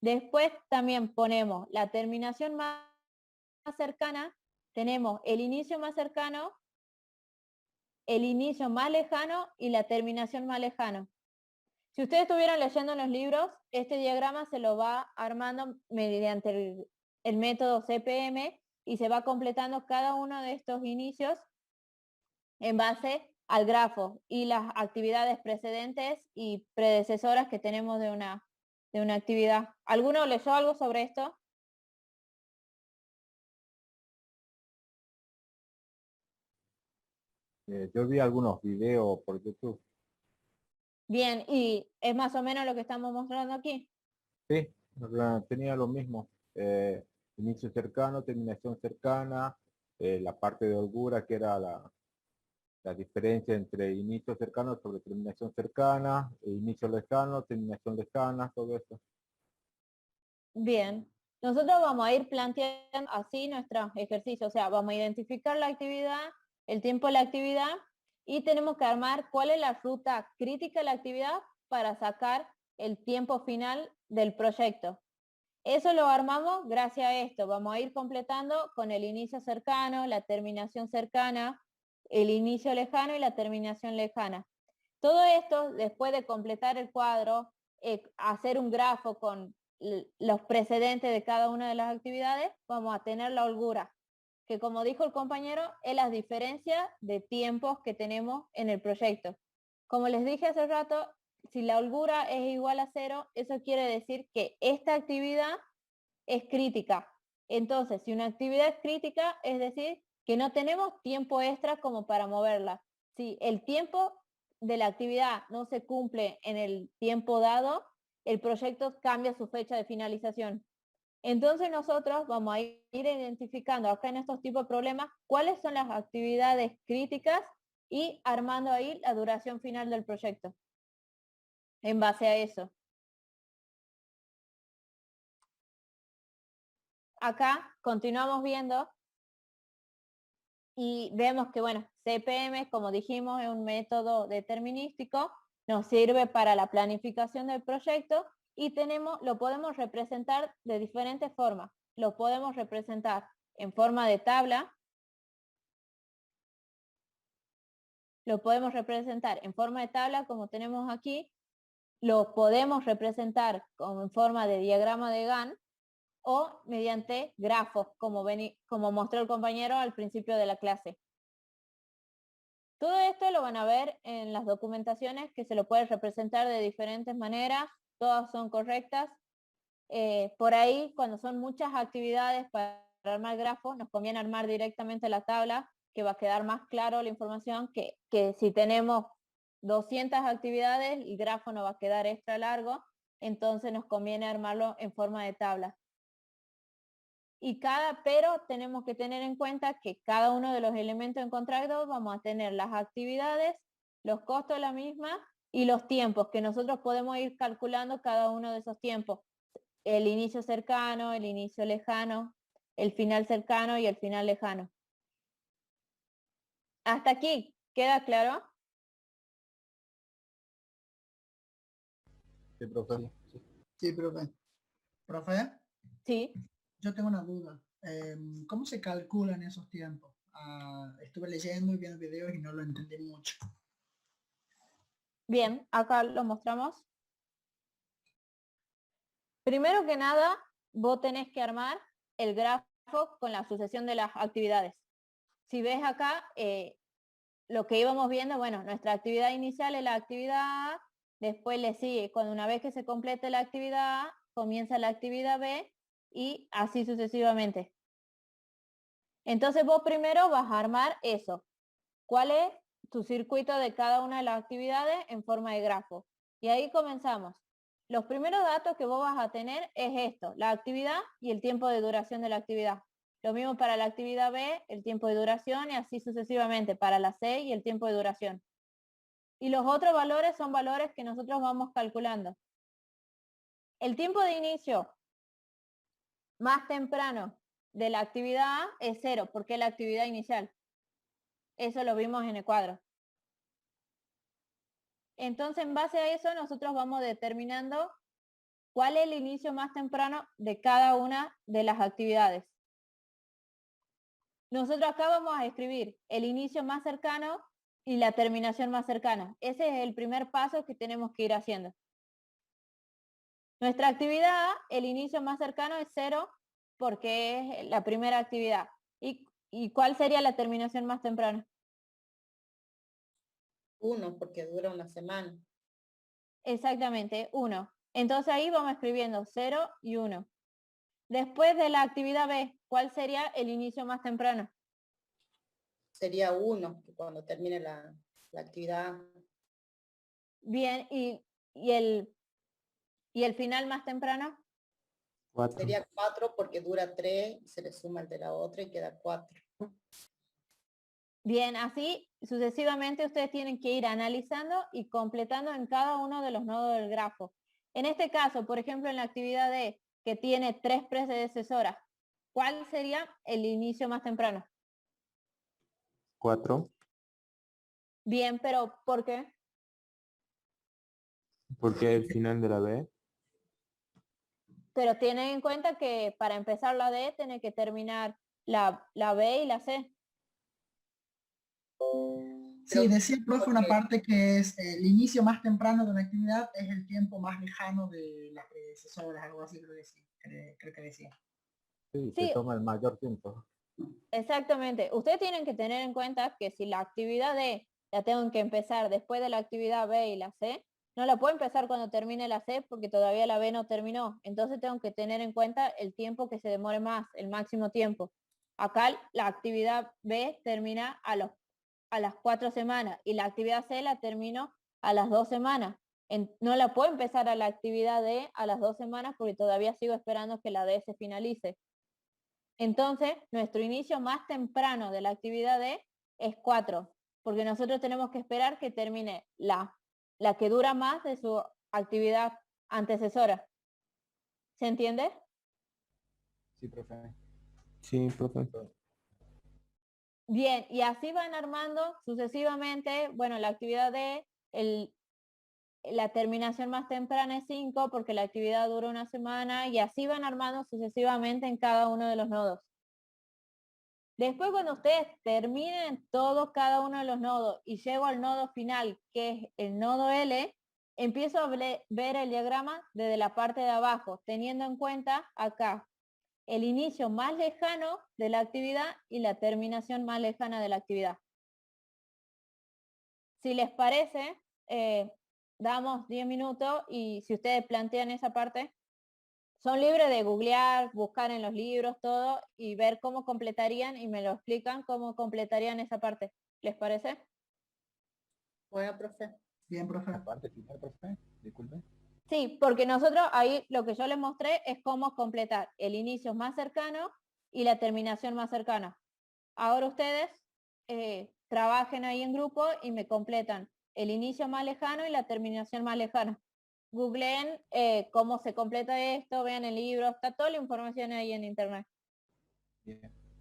Después también ponemos la terminación más cercana, tenemos el inicio más cercano, el inicio más lejano y la terminación más lejano. Si ustedes estuvieran leyendo los libros, este diagrama se lo va armando mediante el método CPM y se va completando cada uno de estos inicios en base al grafo y las actividades precedentes y predecesoras que tenemos de una actividad. ¿Alguno leyó algo sobre esto? Yo vi algunos videos por YouTube. Bien, y es más o menos lo que estamos mostrando aquí. Sí, tenía lo mismo. Inicio cercano, terminación cercana, la parte de holgura que era la diferencia entre inicio cercano sobre terminación cercana, inicio lejano, terminación lejana, todo eso. Bien, nosotros vamos a ir planteando así nuestro ejercicio, o sea, vamos a identificar la actividad, el tiempo de la actividad y tenemos que armar cuál es la ruta crítica de la actividad para sacar el tiempo final del proyecto. Eso lo armamos gracias a esto, vamos a ir completando con el inicio cercano, la terminación cercana, el inicio lejano y la terminación lejana. Todo esto, después de completar el cuadro, hacer un grafo con los precedentes de cada una de las actividades, vamos a tener la holgura, que como dijo el compañero, es la diferencia de tiempos que tenemos en el proyecto. Como les dije hace rato, si la holgura es igual a 0, eso quiere decir que esta actividad es crítica. Entonces, si una actividad es crítica, es decir, que no tenemos tiempo extra como para moverla. Si el tiempo de la actividad no se cumple en el tiempo dado, el proyecto cambia su fecha de finalización. Entonces nosotros vamos a ir identificando acá en estos tipos de problemas cuáles son las actividades críticas y armando ahí la duración final del proyecto. En base a eso. Acá continuamos viendo y vemos que, bueno, CPM, como dijimos, es un método determinístico, nos sirve para la planificación del proyecto y lo podemos representar de diferentes formas. Lo podemos representar en forma de tabla, lo podemos representar en forma de tabla como tenemos aquí, lo podemos representar como en forma de diagrama de Gantt o mediante grafos, como mostró el compañero al principio de la clase. Todo esto lo van a ver en las documentaciones que se lo puede representar de diferentes maneras, todas son correctas. Por ahí, cuando son muchas actividades para armar grafos, nos conviene armar directamente la tabla, que va a quedar más claro la información que si tenemos 200 actividades, el grafo no va a quedar extra largo, entonces nos conviene armarlo en forma de tabla. Pero tenemos que tener en cuenta que cada uno de los elementos en contrato vamos a tener las actividades, los costos de la misma y los tiempos, que nosotros podemos ir calculando cada uno de esos tiempos. El inicio cercano, el inicio lejano. el final cercano y el final lejano. ¿Hasta aquí queda claro? Sí, profe. Sí, profe. ¿Profe? Sí. Yo tengo una duda. ¿Cómo se calculan esos tiempos? Estuve leyendo y viendo videos y no lo entendí mucho. Bien, acá lo mostramos. Primero que nada, vos tenés que armar el grafo con la sucesión de las actividades. Si ves acá, lo que íbamos viendo, bueno, nuestra actividad inicial es la actividad A, después le sigue, cuando una vez que se complete la actividad A, comienza la actividad B y así sucesivamente. Entonces vos primero vas a armar eso. ¿Cuál es tu circuito de cada una de las actividades en forma de grafo? Y ahí comenzamos. Los primeros datos que vos vas a tener es esto, la actividad y el tiempo de duración de la actividad. Lo mismo para la actividad B, el tiempo de duración y así sucesivamente para la C y el tiempo de duración. Y los otros valores son valores que nosotros vamos calculando. El tiempo de inicio más temprano de la actividad A es 0, porque es la actividad inicial. Eso lo vimos en el cuadro. Entonces, en base a eso, nosotros vamos determinando cuál es el inicio más temprano de cada una de las actividades. Nosotros acá vamos a escribir el inicio más cercano y la terminación más cercana. Ese es el primer paso que tenemos que ir haciendo. Nuestra actividad, el inicio más cercano es 0 porque es la primera actividad. ¿Y cuál sería la terminación más temprana? 1, porque dura una semana. Exactamente, 1. Entonces ahí vamos escribiendo 0 y 1. Después de la actividad B, ¿cuál sería el inicio más temprano? Sería 1, cuando termine la actividad. Bien, ¿y el final más temprano? 4. Sería 4 porque dura 3, se le suma el de la otra y queda 4. Bien, así sucesivamente ustedes tienen que ir analizando y completando en cada uno de los nodos del grafo. En este caso, por ejemplo, en la actividad D, que tiene 3 predecesoras, ¿cuál sería el inicio más temprano? 4. Bien, pero ¿por qué? Porque el final de la B. Pero tienen en cuenta que para empezar la D tiene que terminar la B y la C. Sí, decía el profe una parte que es el inicio más temprano de una actividad es el tiempo más lejano de las predecesoras, algo así creo que decía. Sí, Sí. se toma el mayor tiempo. Exactamente. Ustedes tienen que tener en cuenta que si la actividad D la tengo que empezar después de la actividad B y la C, no la puedo empezar cuando termine la C porque todavía la B no terminó. Entonces tengo que tener en cuenta el tiempo que se demore más, el máximo tiempo. Acá la actividad B termina a las 4 semanas y la actividad C la termino a las 2 semanas. No la puedo empezar a la actividad D a las 2 semanas porque todavía sigo esperando que la D se finalice. Entonces, nuestro inicio más temprano de la actividad D es 4, porque nosotros tenemos que esperar que termine la que dura más de su actividad antecesora. ¿Se entiende? Sí, profe. Sí, profe. Bien, y así van armando sucesivamente, bueno, la actividad D, la terminación más temprana es 5 porque la actividad dura una semana y así van armando sucesivamente en cada uno de los nodos. Después cuando ustedes terminen cada uno de los nodos y llego al nodo final, que es el nodo L, empiezo a ver el diagrama desde la parte de abajo, teniendo en cuenta acá el inicio más lejano de la actividad y la terminación más lejana de la actividad. Si les parece, damos 10 minutos y si ustedes plantean esa parte, son libres de googlear, buscar en los libros, todo, y ver cómo completarían y me lo explican cómo completarían esa parte. ¿Les parece? Bueno, profe. Bien, profe. La parte final, profe, disculpe. Sí, porque nosotros ahí lo que yo les mostré es cómo completar el inicio más cercano y la terminación más cercana. Ahora ustedes trabajen ahí en grupo y me completan el inicio más lejano y la terminación más lejana. Googleen cómo se completa esto, vean el libro, está toda la información ahí en internet. Bien,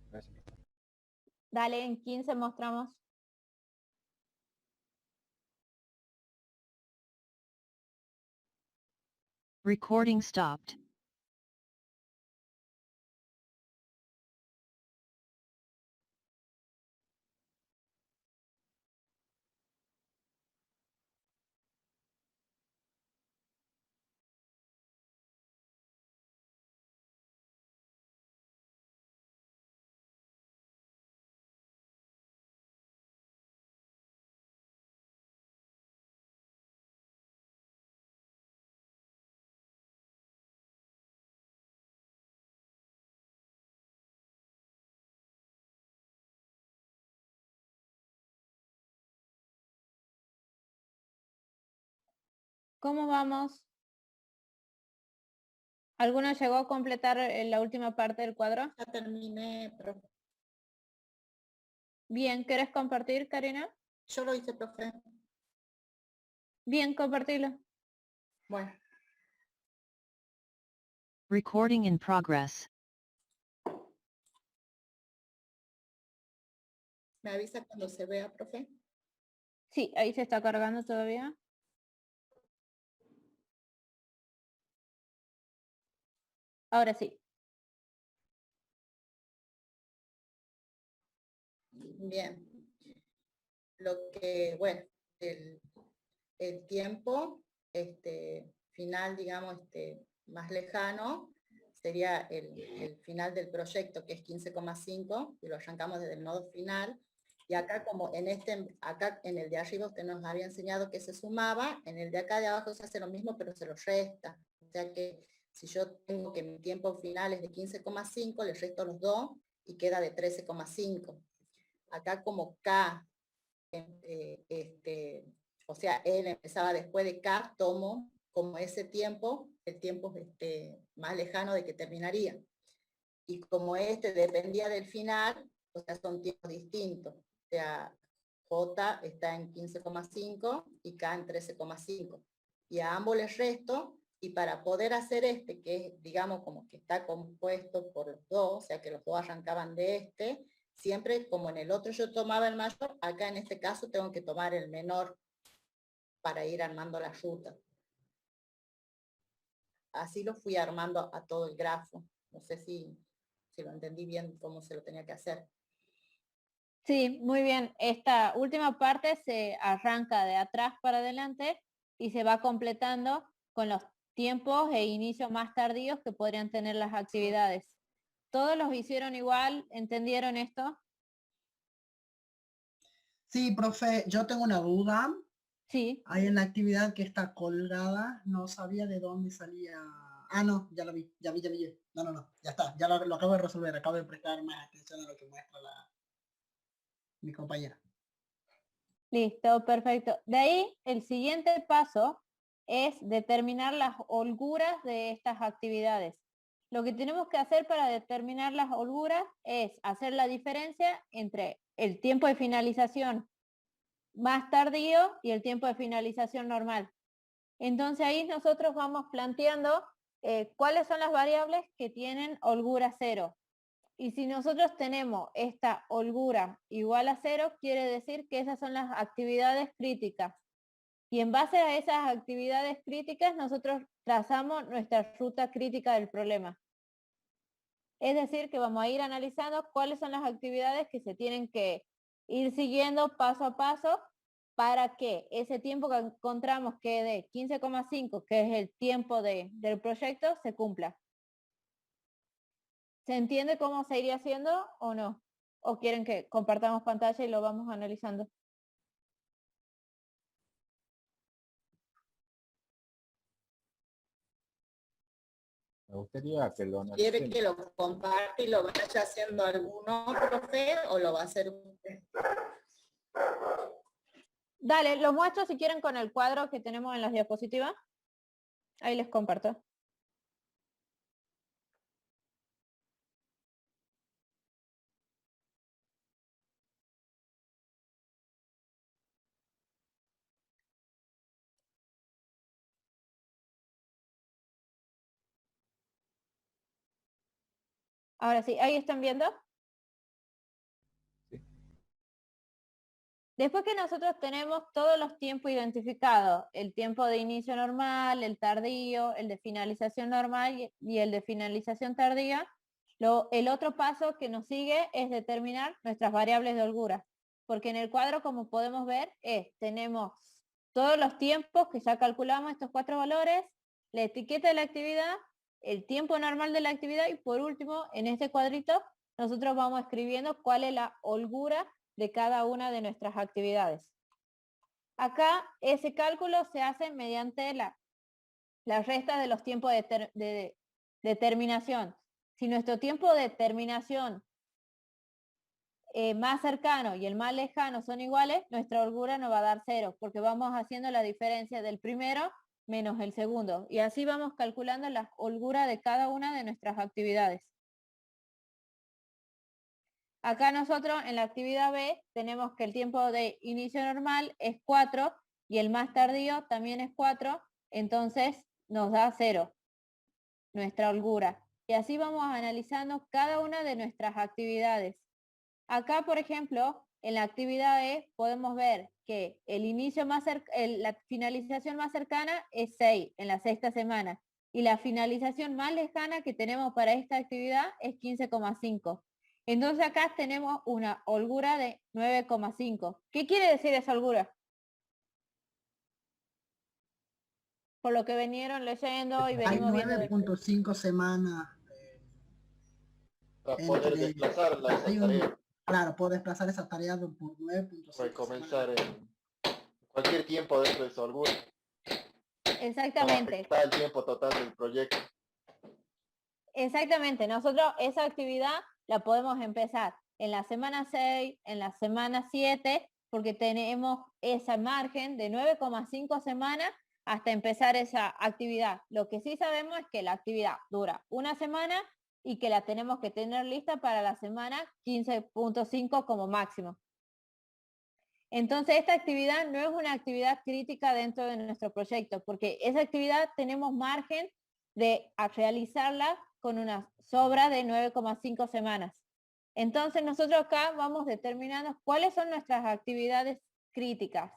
gracias. Dale, en 15 mostramos. Recording stopped. ¿Cómo vamos? ¿Alguno llegó a completar la última parte del cuadro? Ya terminé, profe. Bien, ¿querés compartir, Karina? Yo lo hice, profe. Bien, compartilo. Bueno. Recording in progress. ¿Me avisa cuando se vea, profe? Sí, ahí se está cargando todavía. Ahora sí. Bien. Lo que, bueno, el tiempo final, digamos, más lejano, sería el final del proyecto, que es 15,5, y lo arrancamos desde el nodo final. Y acá, como acá en el de arriba usted nos había enseñado que se sumaba, en el de acá de abajo se hace lo mismo, pero se lo resta. O sea que si yo tengo que mi tiempo final es de 15,5, le resto los 2 y queda de 13,5. Acá como K, o sea, él empezaba después de K, tomo como ese tiempo, el tiempo más lejano de que terminaría. Y como dependía del final, o sea, son tiempos distintos. O sea, J está en 15,5 y K en 13,5. Y a ambos les resto, y para poder hacer que es, digamos, como que está compuesto por los dos, o sea, que los dos arrancaban de siempre como en el otro yo tomaba el mayor, acá en este caso tengo que tomar el menor para ir armando la ruta. Así lo fui armando a todo el grafo. No sé si lo entendí bien cómo se lo tenía que hacer. Sí, muy bien. Esta última parte se arranca de atrás para adelante y se va completando con los tiempos e inicios más tardíos que podrían tener las actividades. ¿Todos los hicieron igual? ¿Entendieron esto? Sí, profe, yo tengo una duda. Sí. Hay una actividad que está colgada, no sabía de dónde salía. Ah, no, ya lo vi, ya vi. No, ya está, ya lo acabo de resolver, acabo de prestar más atención a lo que muestra mi compañera. Listo, perfecto. De ahí, el siguiente paso es determinar las holguras de estas actividades. Lo que tenemos que hacer para determinar las holguras es hacer la diferencia entre el tiempo de finalización más tardío y el tiempo de finalización normal. Entonces ahí nosotros vamos planteando cuáles son las variables que tienen holgura 0. Y si nosotros tenemos esta holgura igual a 0, quiere decir que esas son las actividades críticas. Y en base a esas actividades críticas, nosotros trazamos nuestra ruta crítica del problema. Es decir, que vamos a ir analizando cuáles son las actividades que se tienen que ir siguiendo paso a paso para que ese tiempo que encontramos que es de 15,5, que es el tiempo del proyecto, se cumpla. ¿Se entiende cómo se iría haciendo o no? ¿O quieren que compartamos pantalla y lo vamos analizando? Me gustaría que lo ¿Quiere analicen. que lo comparte y lo vaya haciendo alguno, profe, o lo va a hacer usted? Dale, lo muestro si quieren con el cuadro que tenemos en las diapositivas. Ahí les comparto. Ahora sí, ¿ahí están viendo? Después que nosotros tenemos todos los tiempos identificados, el tiempo de inicio normal, el tardío, el de finalización normal y el de finalización tardía, el otro paso que nos sigue es determinar nuestras variables de holgura. Porque en el cuadro, como podemos ver, tenemos todos los tiempos que ya calculamos, estos 4 valores, la etiqueta de la actividad, el tiempo normal de la actividad y por último, en este cuadrito, nosotros vamos escribiendo cuál es la holgura de cada una de nuestras actividades. Acá ese cálculo se hace mediante la resta de los tiempos de terminación. Si nuestro tiempo de terminación más cercano y el más lejano son iguales, nuestra holgura nos va a dar 0, porque vamos haciendo la diferencia del primero menos el segundo. Y así vamos calculando la holgura de cada una de nuestras actividades. Acá nosotros en la actividad B tenemos que el tiempo de inicio normal es 4 y el más tardío también es 4, entonces nos da 0 nuestra holgura. Y así vamos analizando cada una de nuestras actividades. Acá, por ejemplo, en la actividad E podemos ver que el inicio la finalización más cercana es 6 en la 6ª semana y la finalización más lejana que tenemos para esta actividad es 15,5. Entonces acá tenemos una holgura de 9,5. ¿Qué quiere decir esa holgura? Por lo que vinieron leyendo y Hay venimos viendo. 9.5 semanas. Para poder desplazar la tarea. Claro, puedo desplazar esa tarea por 9.5 Puede comenzar en cualquier tiempo dentro de su holgura. Exactamente. Está el tiempo total del proyecto. Exactamente. Nosotros esa actividad la podemos empezar en la semana 6, en la semana 7, porque tenemos ese margen de 9,5 semanas hasta empezar esa actividad. Lo que sí sabemos es que la actividad dura una semana y que la tenemos que tener lista para la semana 15.5 como máximo. Entonces esta actividad no es una actividad crítica dentro de nuestro proyecto, porque esa actividad tenemos margen de realizarla con una sobra de 9,5 semanas. Entonces nosotros acá vamos determinando cuáles son nuestras actividades críticas.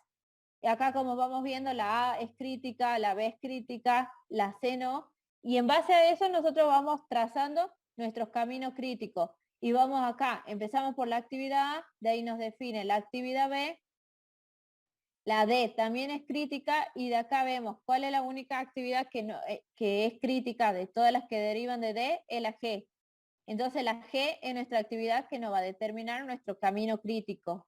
Y acá como vamos viendo, la A es crítica, la B es crítica, la C no. Y en base a eso nosotros vamos trazando nuestros caminos críticos. Y vamos acá, empezamos por la actividad A, de ahí nos define la actividad B, la D también es crítica y de acá vemos cuál es la única actividad que es crítica de todas las que derivan de D, es la G. Entonces la G es nuestra actividad que nos va a determinar nuestro camino crítico.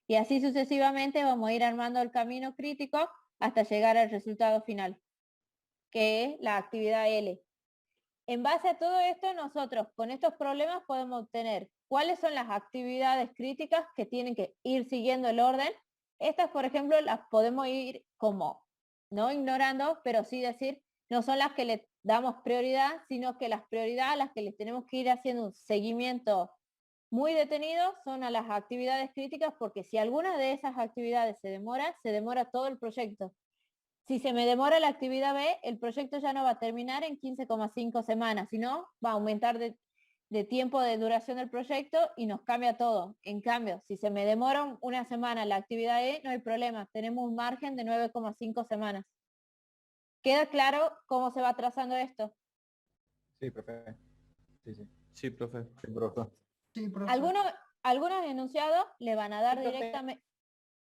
Y así sucesivamente vamos a ir armando el camino crítico hasta llegar al resultado final, que es la actividad L. En base a todo esto, nosotros con estos problemas podemos obtener cuáles son las actividades críticas que tienen que ir siguiendo el orden. Estas, por ejemplo, las podemos ir como, no ignorando, pero sí decir, no son las que le damos prioridad, sino que las prioridades a las que les tenemos que ir haciendo un seguimiento muy detenido son a las actividades críticas, porque si alguna de esas actividades se demora todo el proyecto. Si se me demora la actividad B, el proyecto ya no va a terminar en 15,5 semanas, sino va a aumentar de tiempo de duración del proyecto y nos cambia todo. En cambio, si se me demora una semana la actividad E, no hay problema, tenemos un margen de 9,5 semanas. ¿Queda claro cómo se va trazando esto? Sí, profe. Sí, sí. Sí, profe. Sí, profe. Sí, profe. Algunos enunciados le van a dar directamente.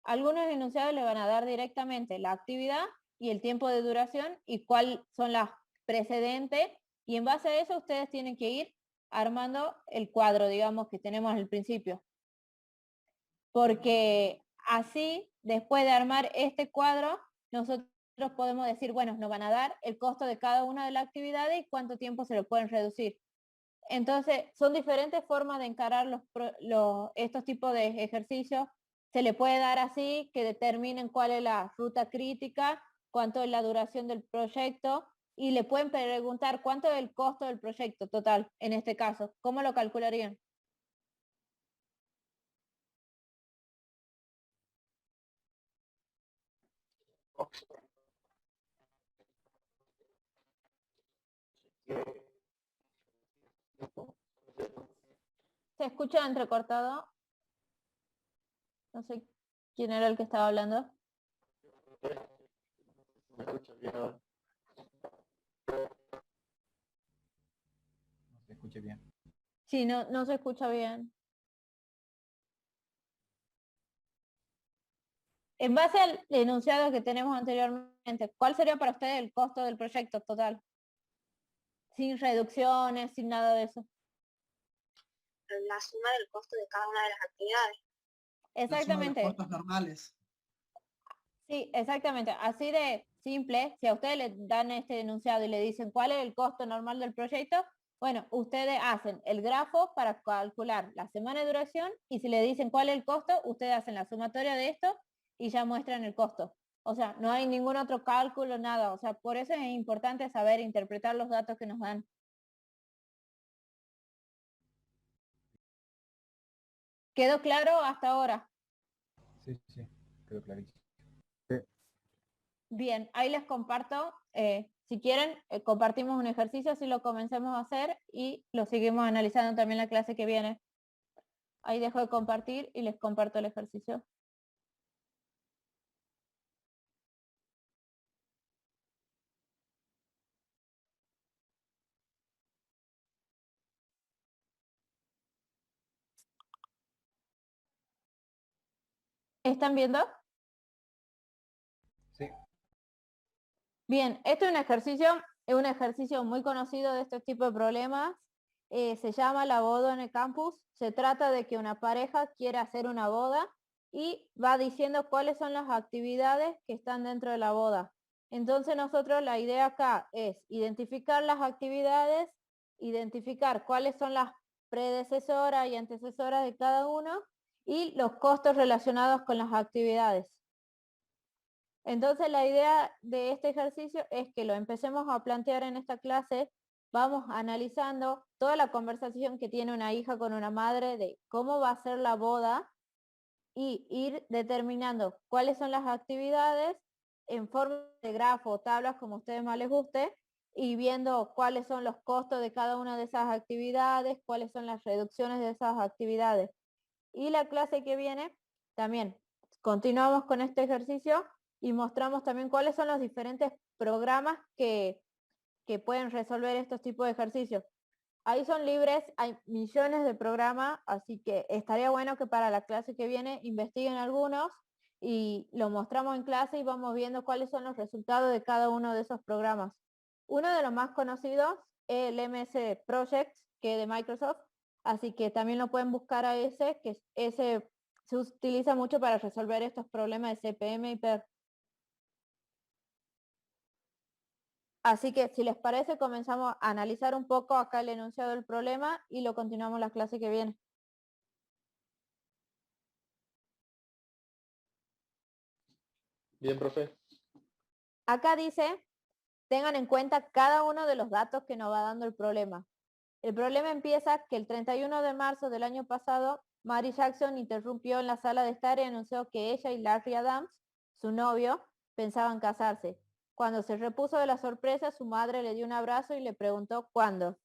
Algunos enunciados le van a dar directamente la actividad y el tiempo de duración y cuáles son las precedentes, y en base a eso ustedes tienen que ir armando el cuadro, digamos, que tenemos al principio. Porque así, después de armar este cuadro, nosotros podemos decir, bueno, nos van a dar el costo de cada una de las actividades y cuánto tiempo se lo pueden reducir. Entonces, son diferentes formas de encarar estos tipos de ejercicios. Se le puede dar así, que determinen cuál es la ruta crítica, cuánto es la duración del proyecto, y le pueden preguntar cuánto es el costo del proyecto total, en este caso. ¿Cómo lo calcularían? Se escucha entrecortado. No sé quién era el que estaba hablando. ¿Me escucha bien ahora? No se escuche bien. Sí, no se escucha bien. En base al enunciado que tenemos anteriormente, ¿cuál sería para usted el costo del proyecto total? Sin reducciones, sin nada de eso. La suma del costo de cada una de las actividades. La suma de los Exactamente. costos normales. Sí, exactamente. Así de simple, si a ustedes le dan este enunciado y le dicen cuál es el costo normal del proyecto, bueno, ustedes hacen el grafo para calcular la semana de duración y si le dicen cuál es el costo, ustedes hacen la sumatoria de esto y ya muestran el costo. O sea, no hay ningún otro cálculo, nada. O sea, por eso es importante saber interpretar los datos que nos dan. ¿Quedó claro hasta ahora? Sí, quedó clarísimo. Bien, ahí les comparto, si quieren, compartimos un ejercicio, así lo comencemos a hacer y lo seguimos analizando también la clase que viene. Ahí dejo de compartir y les comparto el ejercicio. ¿Están viendo? Sí. Bien, este es un ejercicio muy conocido de este tipo de problemas. Se llama la boda en el campus. Se trata de que una pareja quiere hacer una boda y va diciendo cuáles son las actividades que están dentro de la boda. Entonces nosotros la idea acá es identificar las actividades, identificar cuáles son las predecesoras y antecesoras de cada uno y los costos relacionados con las actividades. Entonces la idea de este ejercicio es que lo empecemos a plantear en esta clase, vamos analizando toda la conversación que tiene una hija con una madre de cómo va a ser la boda y ir determinando cuáles son las actividades en forma de grafo o tablas como a ustedes más les guste y viendo cuáles son los costos de cada una de esas actividades, cuáles son las reducciones de esas actividades. Y la clase que viene también continuamos con este ejercicio y mostramos también cuáles son los diferentes programas que pueden resolver estos tipos de ejercicios. Ahí son libres, hay millones de programas, así que estaría bueno que para la clase que viene investiguen algunos y lo mostramos en clase y vamos viendo cuáles son los resultados de cada uno de esos programas. Uno de los más conocidos es el MS Project, que es de Microsoft, así que también lo pueden buscar a ese, que ese se utiliza mucho para resolver estos problemas de CPM y PER. Así que si les parece, comenzamos a analizar un poco acá el enunciado del problema y lo continuamos la clase que viene. Bien, profe. Acá dice, tengan en cuenta cada uno de los datos que nos va dando el problema. El problema empieza que el 31 de marzo del año pasado, Mary Jackson interrumpió en la sala de estar y anunció que ella y Larry Adams, su novio, pensaban casarse. Cuando se repuso de la sorpresa, su madre le dio un abrazo y le preguntó ¿cuándo?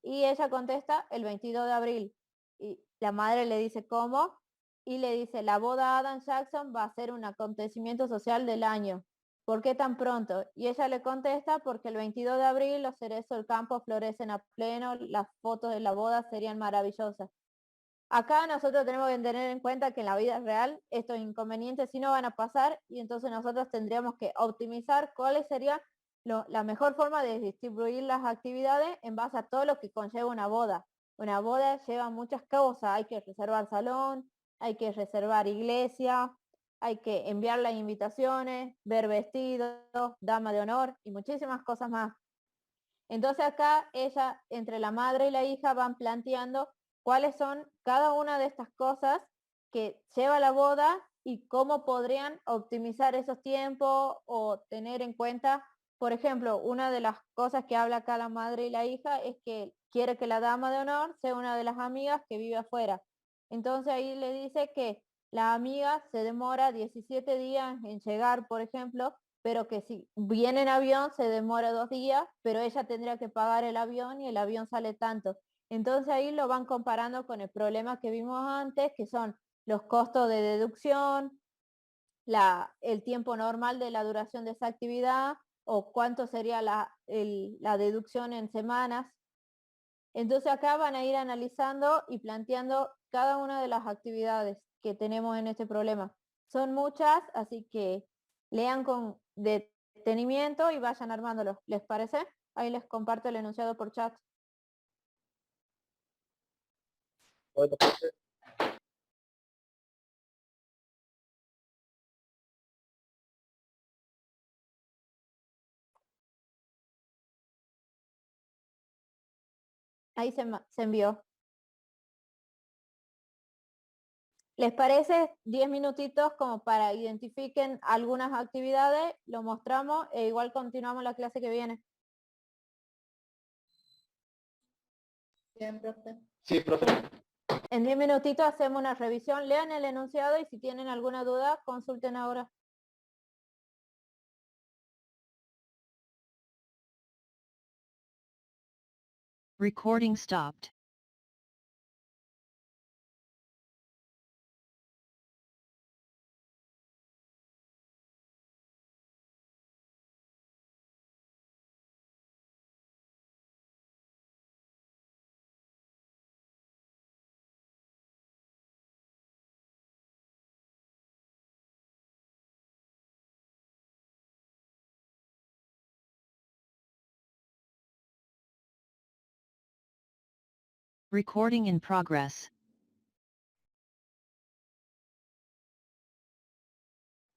Y ella contesta el 22 de abril. Y la madre le dice ¿cómo? Y le dice la boda de Adam Jackson va a ser un acontecimiento social del año. ¿Por qué tan pronto? Y ella le contesta porque el 22 de abril los cerezos del campo florecen a pleno, las fotos de la boda serían maravillosas. Acá nosotros tenemos que tener en cuenta que en la vida real estos inconvenientes sí no van a pasar y entonces nosotros tendríamos que optimizar cuáles serían la mejor forma de distribuir las actividades en base a todo lo que conlleva una boda. Una boda lleva muchas cosas, hay que reservar salón, hay que reservar iglesia, hay que enviar las invitaciones, ver vestidos, dama de honor y muchísimas cosas más. Entonces acá ella, entre la madre y la hija, van planteando cuáles son cada una de estas cosas que lleva la boda y cómo podrían optimizar esos tiempos o tener en cuenta, por ejemplo, una de las cosas que habla acá la madre y la hija es que quiere que la dama de honor sea una de las amigas que vive afuera. Entonces ahí le dice que la amiga se demora 17 días en llegar, por ejemplo, pero que si viene en avión se demora 2 días, pero ella tendría que pagar el avión y el avión sale tanto. Entonces ahí lo van comparando con el problema que vimos antes, que son los costos de deducción, el tiempo normal de la duración de esa actividad, o cuánto sería la deducción en semanas. Entonces acá van a ir analizando y planteando cada una de las actividades que tenemos en este problema. Son muchas, así que lean con detenimiento y vayan armándolo. ¿Les parece? Ahí les comparto el enunciado por chat. Ahí se envió. ¿Les parece 10 minutitos como para identifiquen algunas actividades? Lo mostramos e igual continuamos la clase que viene. Bien, profe. Sí, profe. En 10 minutitos hacemos una revisión, lean el enunciado y si tienen alguna duda, consulten ahora. Recording stopped. Recording in progress.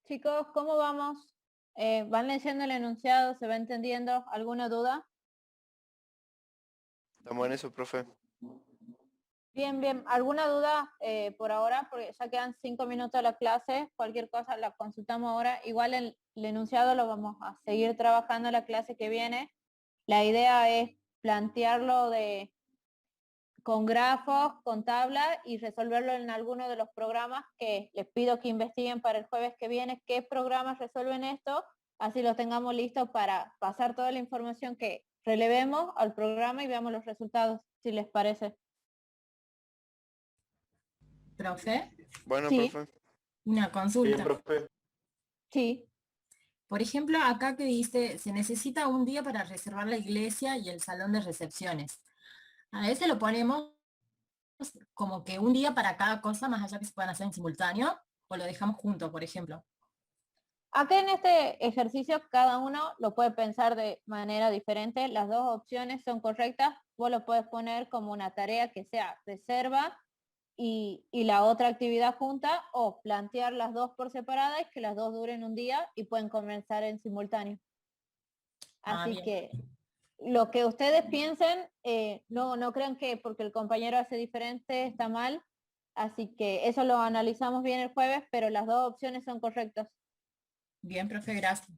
Chicos, ¿cómo vamos? ¿Van leyendo el enunciado? ¿Se va entendiendo? ¿Alguna duda? Estamos en eso, profe. Bien, bien. ¿Alguna duda por ahora? Porque ya quedan 5 minutos de la clase. Cualquier cosa la consultamos ahora. Igual el enunciado lo vamos a seguir trabajando en la clase que viene. La idea es plantearlo con grafos, con tablas y resolverlo en alguno de los programas que les pido que investiguen para el jueves que viene. ¿Qué programas resuelven esto? Así los tengamos listos para pasar toda la información que relevemos al programa y veamos los resultados, si les parece. Profe, Bueno, Sí. profe. una consulta. Bien, profe. Sí. Por ejemplo, acá que dice, se necesita un día para reservar la iglesia y el salón de recepciones. A veces lo ponemos como que un día para cada cosa, más allá que se puedan hacer en simultáneo, o lo dejamos junto, por ejemplo. Acá en este ejercicio cada uno lo puede pensar de manera diferente. Las dos opciones son correctas. Vos lo puedes poner como una tarea que sea reserva y la otra actividad junta, o plantear las dos por separada y que las dos duren un día y pueden comenzar en simultáneo. Ah, Así bien. que lo que ustedes piensen, no crean que porque el compañero hace diferente está mal. Así que eso lo analizamos bien el jueves, pero las dos opciones son correctas. Bien, profe, gracias.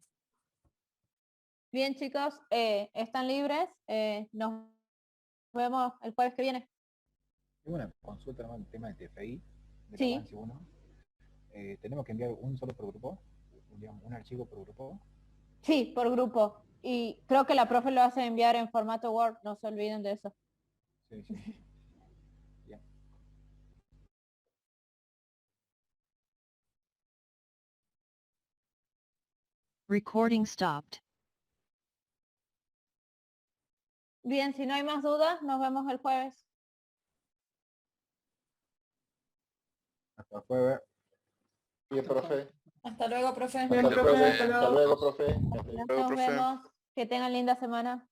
Bien, chicos, están libres. Nos vemos el jueves que viene. Tengo una consulta en el tema de TFI, del Sí. avance 1. ¿Tenemos que enviar un solo por grupo? Digamos, un archivo por grupo. Sí, por grupo. Y creo que la profe lo hace enviar en formato Word, no se olviden de eso. Sí, sí. Bien. Recording stopped. Bien, si no hay más dudas, nos vemos el jueves. Hasta el jueves. Bien, profe. Hasta luego, profe. Hasta luego, profe. Hasta luego, profe. Nos vemos. Que tengan linda semana.